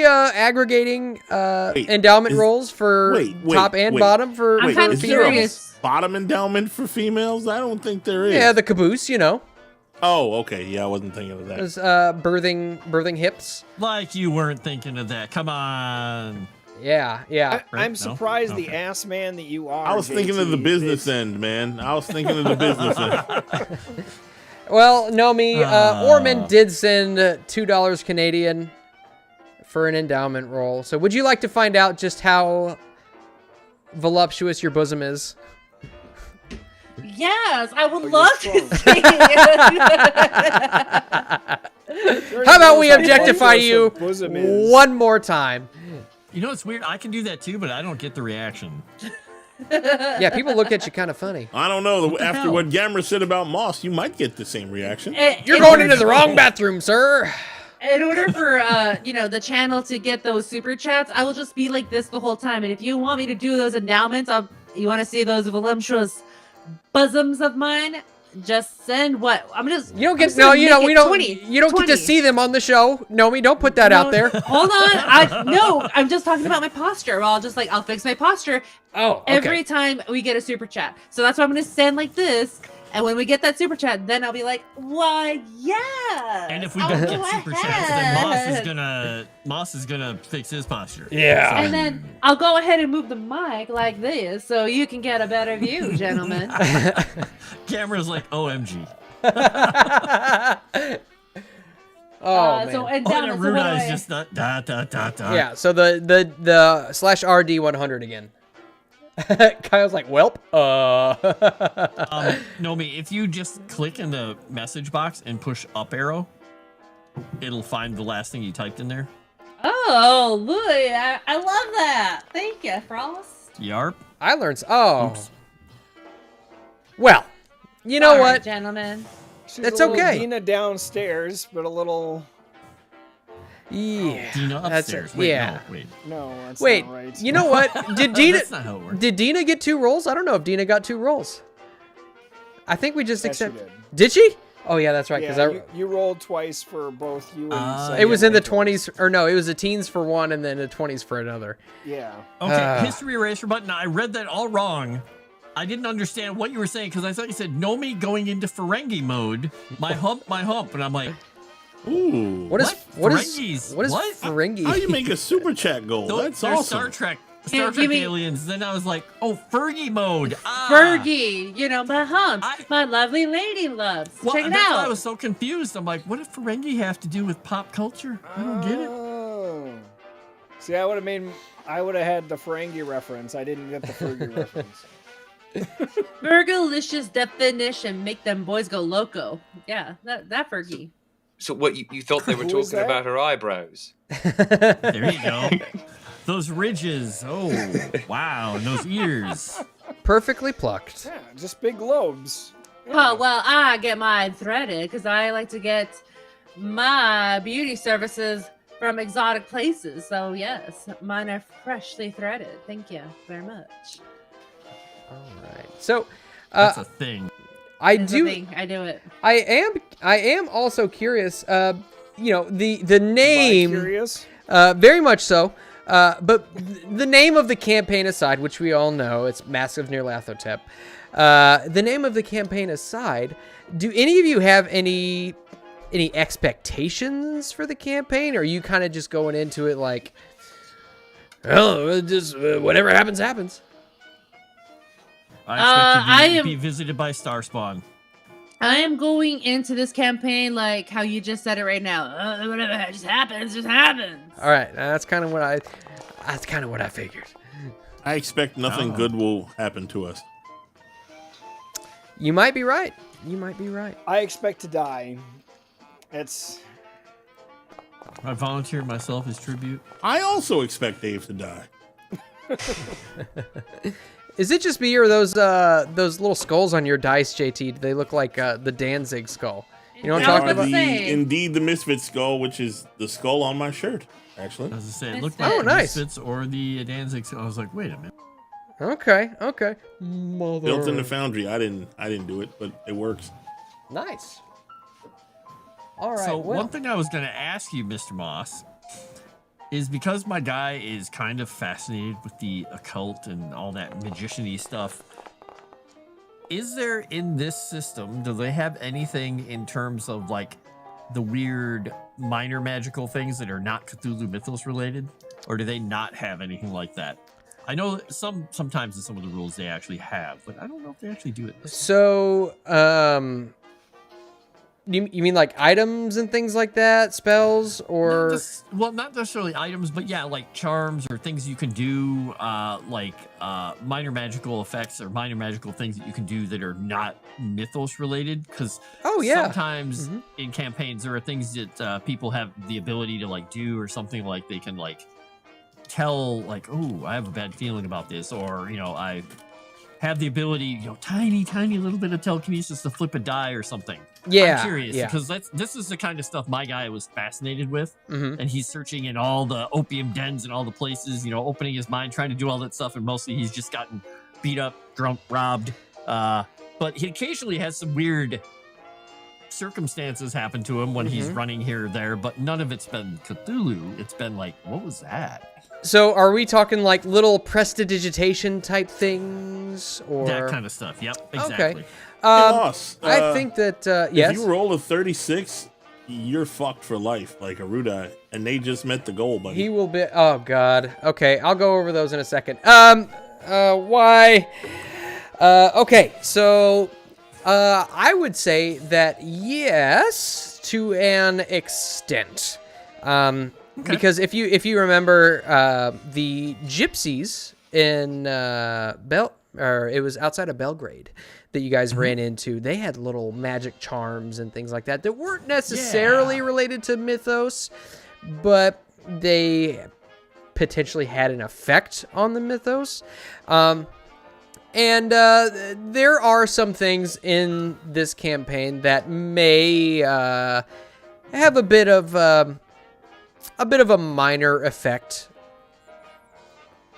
aggregating endowment rolls for top and bottom for I'm Wait, kind of is there a curious. bottom endowment for females? I don't think there is. Yeah, the caboose, you know. Oh, okay. Yeah, I wasn't thinking of that. There's birthing hips. Like you weren't thinking of that. Come on. Yeah. Right? I'm No? surprised the Okay. ass man that you are. I was thinking of the JT, business is- end, man. I was thinking of the business end. Well, Nomi, Ormond did send $2 Canadian for an endowment roll. So would you like to find out just how voluptuous your bosom is? Yes, I would you're love strong. to see it. How about we Knows objectify voluptuous you a bosom is. one more time? You know, it's weird. I can do that too, but I don't get the reaction. Yeah, people look at you kind of funny. I don't know. After hell? what Gamera said about Moss, you might get the same reaction. You're going into the wrong bathroom, sir. In order for the channel to get those super chats, I will just be like this the whole time. And if you want me to do those endowments, you want to see those voluptuous bosoms of mine, just send what? You don't get no. You know we don't. You don't get to see them on the show. Nomi, don't put that out there. Hold on, I'm just talking about my posture. Well, I'll fix my posture Oh, okay. every time we get a super chat. So that's why I'm gonna send like this. And when we get that super chat, then I'll be like, "Why, yeah." And if we don't get super chats, then Moss is gonna fix his posture. Yeah. And then I'll go ahead and move the mic like this, so you can get a better view, gentlemen. Camera's like, OMG. Oh man. So Oh, endowment. and So what do Ruda is I- just not da. Yeah. So the /RD 100 again. Kyle's like, "Welp." Nomi, if you just click in the message box and push up arrow, it'll find the last thing you typed in there. Oh, look! I love that. Thank you, Frost. Yarp. I learned. Oh. Well, you know Sorry, what? gentlemen? She's It's a little okay. Dina downstairs, but a little. Yeah. Dina That's upstairs. it. Wait, Yeah. no, wait. No, that's Wait. not right. You know what? Did Dina? That's not how it works. Did Dina get 2 rolls? I don't know if Dina got 2 rolls. I think we just Yes, she accept. did. Did she? Oh yeah, that's right. Because Yeah, you rolled twice for both you and. it was in the Sagan. 20s, or no, it was the teens for one, and then the 20s for another. Yeah. Okay, history eraser button. I read that all wrong. I didn't understand what you were saying because I thought you said Nomi going into Ferengi mode. My hump. And I'm like, Ooh. What is Ferengis? what is What? Ferengi? How you make a super chat goal? those That's they're awesome. Star Trek Yeah, you mean- aliens. Then I was like, oh, Fergie mode. Fergie, my hump, I- my lovely lady loves. Well, Check it that's why I out. was so confused. I'm like, what does Ferengi have to do with pop culture? I don't get it. Oh. See, I would have had the Ferengi reference. I didn't get the Fergie reference. Fergalicious definition, make them boys go loco. Yeah, that Fergie. So what you thought they were Who is talking that? about her eyebrows? There you go. Those ridges. Oh, wow. And those ears. Perfectly plucked. Yeah, just big lobes. Oh, well, I get mine threaded because I like to get my beauty services from exotic places. So, yes, mine are freshly threaded. Thank you very much. All right. So, That's a thing. I It's a do. thing. I do it. I am also curious. The name. Curious? Very much so. But the name of the campaign aside, which we all know, it's Mask of Nyarlathotep. The name of the campaign aside, do any of you have any any expectations for the campaign? Or are you kind of just going into it like, well, just whatever happens, happens? I expect to be visited by Starspawn. I am going into this campaign like how you just said it right now. Whatever just happens, just happens. All right, that's kind of what I figured. I expect nothing good will happen to us. You might be right. You might be right. I expect to die. It's I volunteer myself as tribute. I also expect Dave to die. Is it just me or those little skulls on your dice, JT? Do they look like the Danzig skull? You know what I'm talking about? Indeed, the Misfit skull, which is the skull on my shirt, actually. As I say, it looked like the nice. Misfits or the Danzig. I was like, wait a minute. Okay. Built in the foundry. I didn't do it, but it works. Nice. All right. So well. one thing I was going to ask you, Mr. Moss, is because my guy is kind of fascinated with the occult and all that magician-y stuff, is there in this system, do they have anything in terms of like the weird minor magical things that are not Cthulhu Mythos related? Or do they not have anything like that? I know sometimes in some of the rules they actually have, but I don't know if they actually do it. So, you mean like items and things like that, spells, or well, not necessarily items, but yeah, like charms or things you can do, like minor magical effects or minor magical things that you can do that are not mythos related. Because sometimes in campaigns there are things that people have the ability to like do or something, like they can like tell like, oh, I have a bad feeling about this, or I have the ability, tiny little bit of telekinesis to flip a die or something. Yeah, I'm curious because this is the kind of stuff my guy was fascinated with, and he's searching in all the opium dens and all the places, opening his mind, trying to do all that stuff, and mostly he's just gotten beat up, drunk, robbed. But he occasionally has some weird circumstances happen to him when he's running here or there, but none of it's been Cthulhu. It's been like, what was that? So are we talking like little prestidigitation type things, or that kind of stuff? Yep, exactly. Okay. Boss, I think that yes. If you roll a 36, you're fucked for life, like Erudi, and they just met the goal, buddy. He will be. Oh God. Okay, I'll go over those in a second. Why? Okay, so I would say that yes, to an extent. Okay. Because if you remember the gypsies in it was outside of Belgrade that you guys ran into, they had little magic charms and things like that weren't necessarily related to mythos, but they potentially had an effect on the mythos. And there are some things in this campaign that may have a bit of a minor effect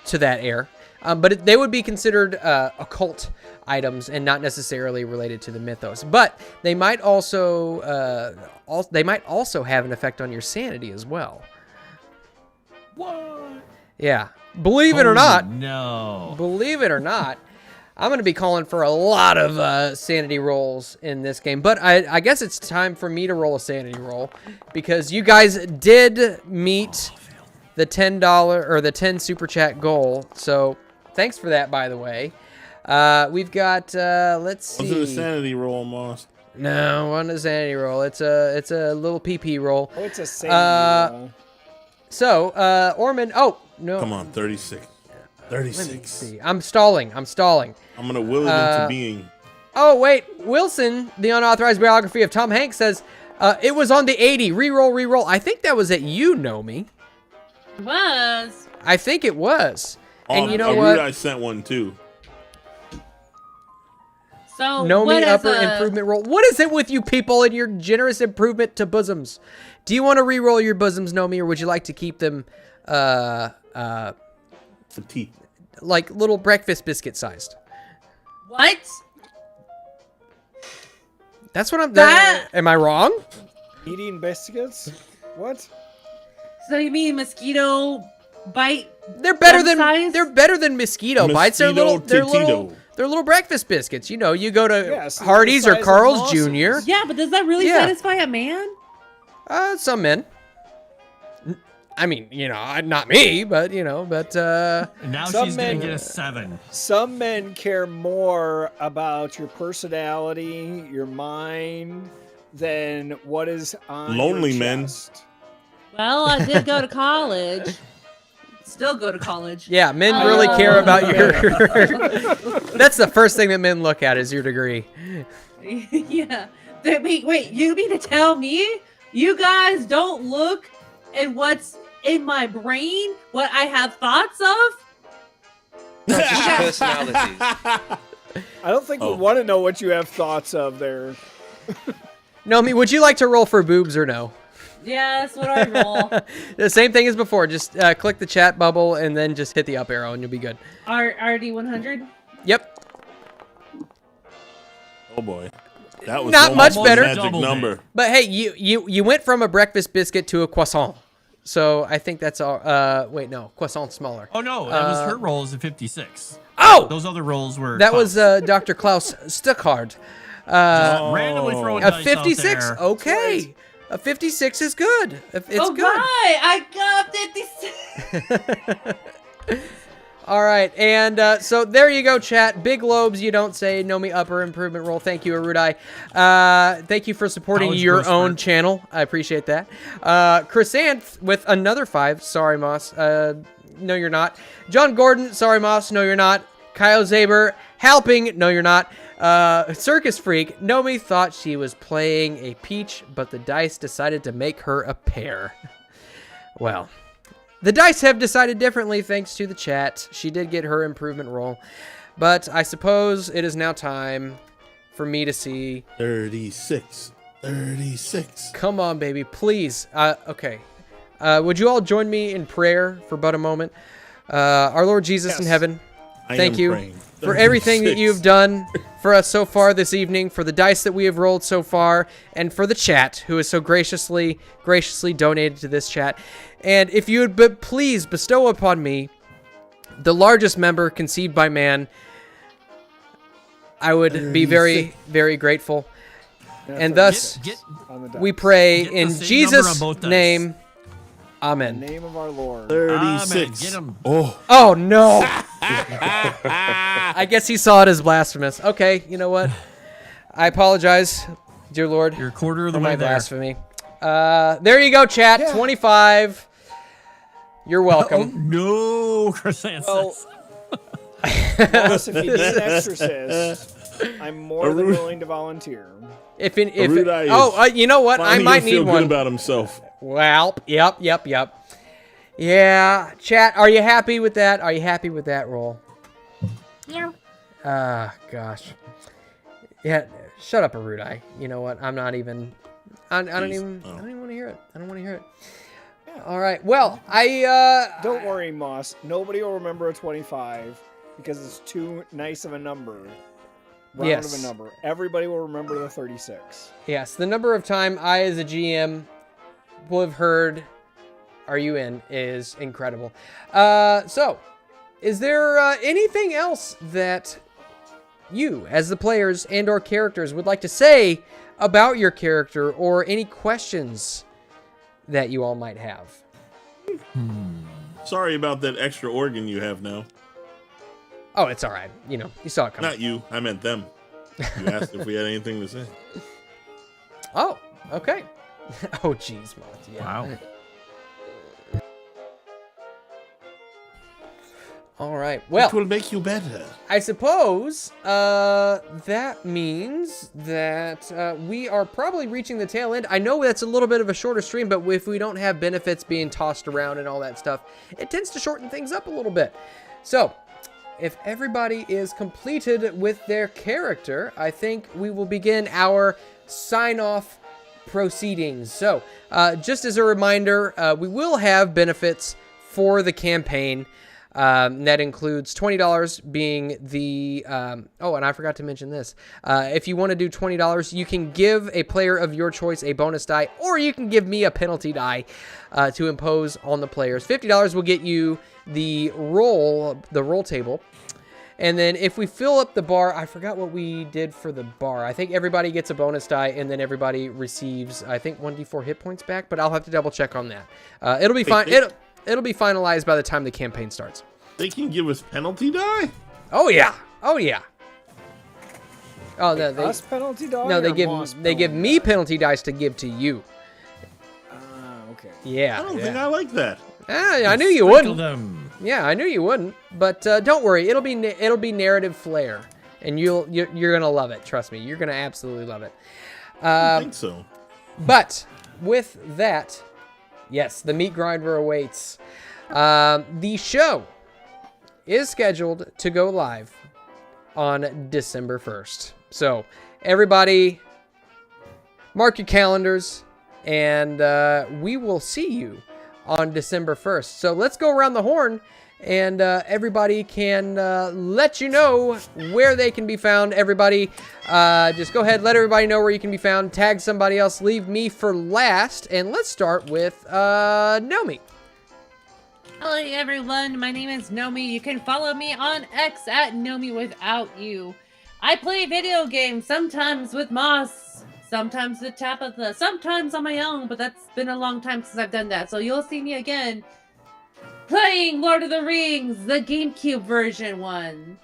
to that air, but they would be considered occult items and not necessarily related to the mythos. But they might also have an effect on your sanity as well. What? Yeah, believe it or not. No. Believe it or not, I'm going to be calling for a lot of sanity rolls in this game. But I guess it's time for me to roll a sanity roll, because you guys did meet the $10 or the 10 super chat goal. So thanks for that, by the way. We've got let's see. Was it a sanity roll, Moss? No, wasn't a sanity roll. It's a little PP roll. Oh, it's a sanity roll. So Orman. Oh no. Come on, 36. 36. Let me see. I'm stalling. I'm gonna will it into being. Oh wait, Wilson, the unauthorized biography of Tom Hanks, says it was on the 80. Reroll. I think that was at you, Nomi. It was. I think it was. And you know Erudi, what? I sent one too. So Nomi upper improvement roll. What is it with you people and your generous improvement to bosoms? Do you want to re-roll your bosoms, Nomi, or would you like to keep them For tea. like little breakfast biscuit sized? What? That's what I'm. That- Am I wrong? Eating biscuits? What? So you mean mosquito bite? They're better size? than mosquito bites. They're Titito. little breakfast biscuits. You know, you go to Yeah, so Hardee's the or size of Carl's Lawson's. Jr. Yeah, but does that really Yeah. satisfy a man? Some men. I mean, not me, but And now Some she's going men- to get a 7. Some men care more about your personality, your mind, than what is on Lonely your men. chest. Well, I did go to college. Still go to college. Yeah, men really care about your. Oh. That's the first thing that men look at is your degree. Yeah. Wait, you mean to tell me you guys don't look at what's in my brain? What I have thoughts of? No, just your personalities. I don't think we Oh. want to know what you have thoughts of there. Nomi, would you like to roll for boobs or no? Yeah, that's what I roll. The same thing as before. Just click the chat bubble and then just hit the up arrow and you'll be good. RD 100. Yep. Oh boy, that was Not almost much the better. Magic Doubled it. number. But hey, you went from a breakfast biscuit to a croissant. So I think that's all. Wait, no, croissant's smaller. Oh, no. That was her roll is a 56. Oh, Those other rolls were. that was Dr. Klaus Stuckard. randomly throwing A dice out 56. there. Okay. A 56 is good. It's Oh, good. right. I got 56. All right, and so there you go, chat. Big lobes, you don't say. Nomi upper improvement roll. Thank you, Erudi. Thank you for supporting College your growth own spurt. channel. I appreciate that. Chrysanth with another 5. Sorry, Moss. No, you're not. John Gordon. Sorry, Moss. No, you're not. Kyle Zaber. Helping. No, you're not. Circus Freak. Nomi thought she was playing a peach, but the dice decided to make her a pear. Well... The dice have decided differently thanks to the chat. She did get her improvement roll. But I suppose it is now time for me to see. 36. 36. Come on, baby, please. Okay. Would you all join me in prayer for but a moment? Our Lord Jesus in Yes. heaven, I thank am you praying. for everything that 36. you've done for us so far this evening, for the dice that we have rolled so far, and for the chat who has so graciously donated to this chat. And if you would please bestow upon me the largest member conceived by man, I would be very, very grateful. And thus, Get On the dice. we pray Get the in same number Jesus' on both dice. name. In the Amen. name of our Lord. 36. Get 'em. Oh. Oh, no. I guess he saw it as blasphemous. Okay, you know what? I apologize, dear Lord, You're a quarter of for the my way there. blasphemy. There you go, chat. Yeah. 25. You're Oh, welcome. no, Chrysanthus. Well, Moss, if you need an exorcist, I'm more than willing to volunteer. If Erudi is you know what? I Finally might gonna feel need good one. about himself. Well, yep. Yeah, chat, are you happy with that? Are you happy with that roll? Yeah. Gosh. Yeah, shut up, Erudi. You know what? I'm not even. I don't Please. even. Oh. I don't even want to hear it. I don't want to hear it. All right. Well, Don't worry, Moss. Nobody will remember a 25 because it's too nice of a number. Round Yes. of a number. Everybody will remember the 36. Yes, the number of time I, as a GM, will have heard "Are you in?" is incredible. So, is there anything else that you, as the players and/or characters, would like to say about your character, or any questions that you all might have? Sorry about that extra organ you have now. Oh, it's all right. You know, you saw it coming. Not you. I meant them. You asked if we had anything to say. Oh, okay. Oh, jeez, Monty. Yeah. Wow. All right. Well, It will make you better. I suppose that means that we are probably reaching the tail end. I know that's a little bit of a shorter stream, but if we don't have benefits being tossed around and all that stuff, it tends to shorten things up a little bit. So, if everybody is completed with their character, I think we will begin our sign-off proceedings. So, just as a reminder, we will have benefits for the campaign. That includes $20 being the, oh, and I forgot to mention this. If you want to do $20, you can give a player of your choice a bonus die, or you can give me a penalty die to impose on the players. $50 will get you the roll table. And then if we fill up the bar, I forgot what we did for the bar. I think everybody gets a bonus die, and then everybody receives, I think, 1d4 hit points back, but I'll have to double check on that. It'll be fine. It'll be finalized by the time the campaign starts. They can give us penalty die? Oh yeah. Oh yeah. Oh no, Us penalty die? no, or they Moss give penalty me die? penalty dice to give to you. Okay. Yeah. I don't yeah. think I like that. I knew you Sprinkle wouldn't. them. Yeah, I knew you wouldn't. But don't worry, it'll be narrative flair, and you're gonna love it. Trust me, you're gonna absolutely love it. I think so. But with that, yes, the meat grinder awaits. The show is scheduled to go live on December 1st. So everybody, mark your calendars, and we will see you on December 1st. So let's go around the horn, and everybody can let you know where they can be found. Everybody, just go ahead, let everybody know where you can be found. Tag somebody else. Leave me for last, and let's start with Nomi. Hello everyone, my name is Nomi. You can follow me on X at Nomi Without You. I play video games, sometimes with Moss, sometimes with Tabitha, sometimes on my own, but that's been a long time since I've done that. So you'll see me again playing Lord of the Rings, the GameCube version one.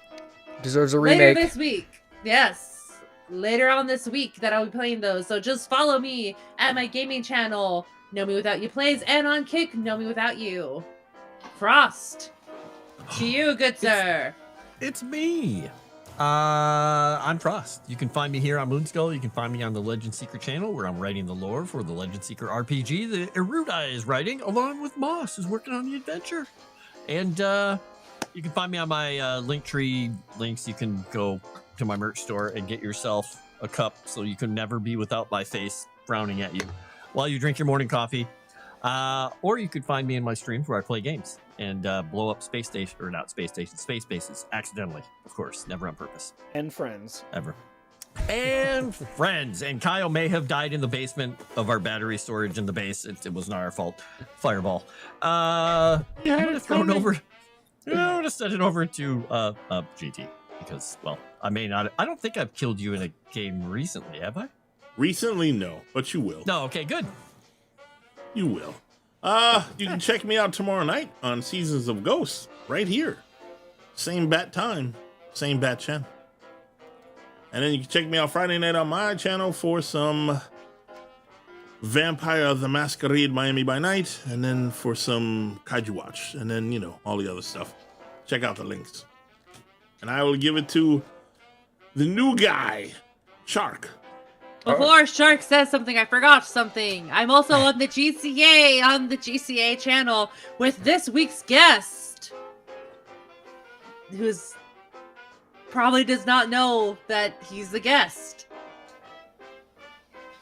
Deserves a Later remake. this week. Yes. Later on this week that I'll be playing those. So just follow me at my gaming channel, Nomi Without You Plays, and on Kick, Nomi Without You. Frost, to you, good sir. It's me. I'm Frost. You can find me here on Moonskull. You can find me on the Legend Seeker channel, where I'm writing the lore for the Legend Seeker RPG that Erudi is writing, along with Moss, who's working on the adventure. And you can find me on my Linktree links. You can go to my merch store and get yourself a cup so you can never be without my face frowning at you while you drink your morning coffee. Or you could find me in my streams where I play games and blow up space bases accidentally, of course, never on purpose. And friends. Ever. And friends. And Kyle may have died in the basement of our battery storage in the base. It was not our fault. Fireball. I'm gonna throw it over. I'm gonna send it over to GT because, well, I may not. I don't think I've killed you in a game recently, have I? Recently, no, but you will. No. Okay. Good. You will. You can check me out tomorrow night on Seasons of Ghosts, right here. Same bat time, same bat channel. And then you can check me out Friday night on my channel for some Vampire the Masquerade Miami by Night, and then for some Kaiju Watch, and then, all the other stuff. Check out the links. And I will give it to the new guy, Shark. Before Shark says something, I forgot something. I'm also on the GCA channel with this week's guest, who's probably does not know that he's the guest.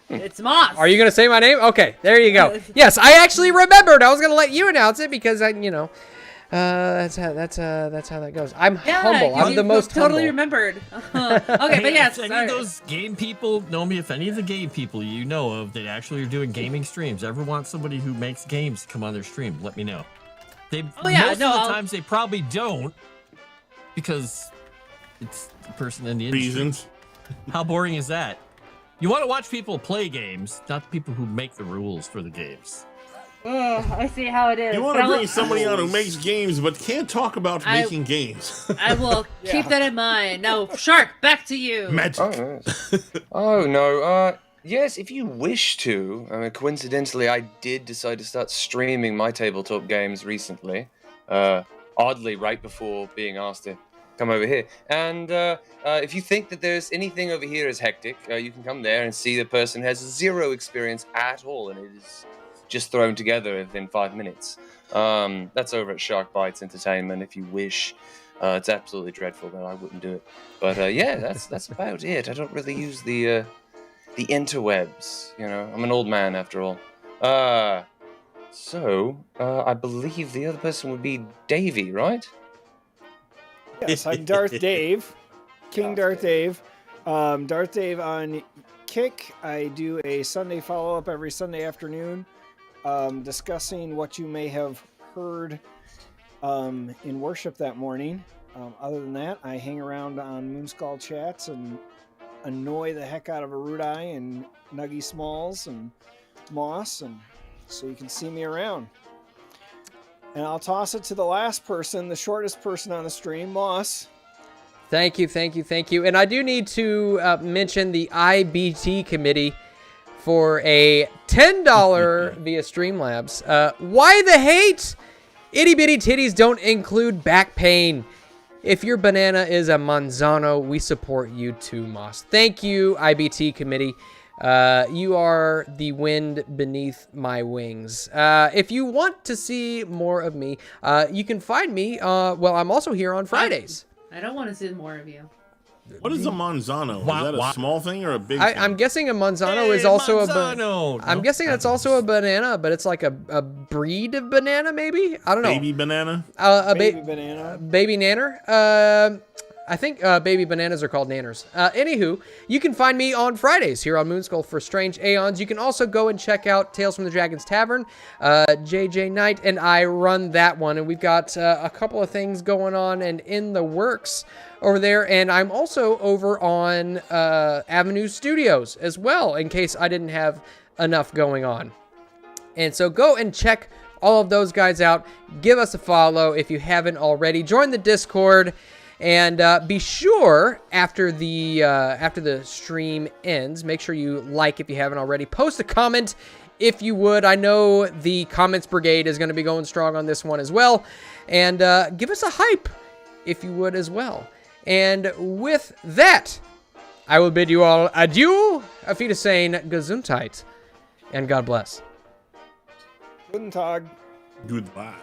It's Moss. Are you going to say my name? Okay, there you go. Yes, I actually remembered. I was going to let you announce it because that's how that goes. I'm humble. I'm the most totally humble. remembered. Okay, but yes. If any of those game people know me, if any of the game people you know of that actually are doing gaming streams ever want somebody who makes games to come on their stream, let me know. Most of the times they probably don't, because it's the person in the industry. Reasons. How boring is that? You want to watch people play games, not the people who make the rules for the games. I see how it is. You want to bring somebody on who makes games but can't talk about making games. I will keep that in mind. Now, Shark, back to you. Magic. Oh no. Yes, if you wish to. I mean, coincidentally, I did decide to start streaming my tabletop games recently. Oddly, right before being asked to come over here. And if you think that there's anything over here as hectic, you can come there and see the person has zero experience at all, and it is just thrown together within 5 minutes. That's over at Shark Bites Entertainment. If you wish, it's absolutely dreadful, but I wouldn't do it. But yeah, that's about it. I don't really use the interwebs. I'm an old man after all. So I believe the other person would be Davey, right? Yes, I'm Darth Dave, King Darth Dave. Darth Dave on Kick. I do a Sunday follow-up every Sunday afternoon, discussing what you may have heard in worship that morning. Other than that, I hang around on Moonskull chats and annoy the heck out of Erudi and Nuggy Smalls and Moss, and so you can see me around. And I'll toss it to the last person, the shortest person on the stream, Moss. Thank you. And I do need to mention the IBT committee for a $10 via Streamlabs. Why the hate? Itty bitty titties don't include back pain. If your banana is a Manzano, we support you too, Moss. Thank you, IBT committee. You are the wind beneath my wings. If you want to see more of me, you can find me. I'm also here on Fridays. I don't want to see more of you. What is a Manzano? Is that a small thing or a big thing? I'm guessing a Manzano is also Manzano. I'm guessing that's also a banana, but it's like a breed of banana, maybe? I don't know. Baby banana? Baby banana. Baby nanner? I think baby bananas are called nanners. Anywho, you can find me on Fridays here on Moonskull for Strange Aeons. You can also go and check out Tales from the Dragon's Tavern. JJ Knight and I run that one, and we've got a couple of things going on and in the works over there. And I'm also over on Avenue Studios as well, in case I didn't have enough going on. And so go and check all of those guys out. Give us a follow if you haven't already. Join the Discord. And be sure after the stream ends, make sure you like if you haven't already. Post a comment if you would. I know the comments brigade is going to be going strong on this one as well. And give us a hype if you would as well. And with that, I will bid you all adieu. Auf Wiedersehen, Gesundheit, and God bless. Guten Tag. Goodbye.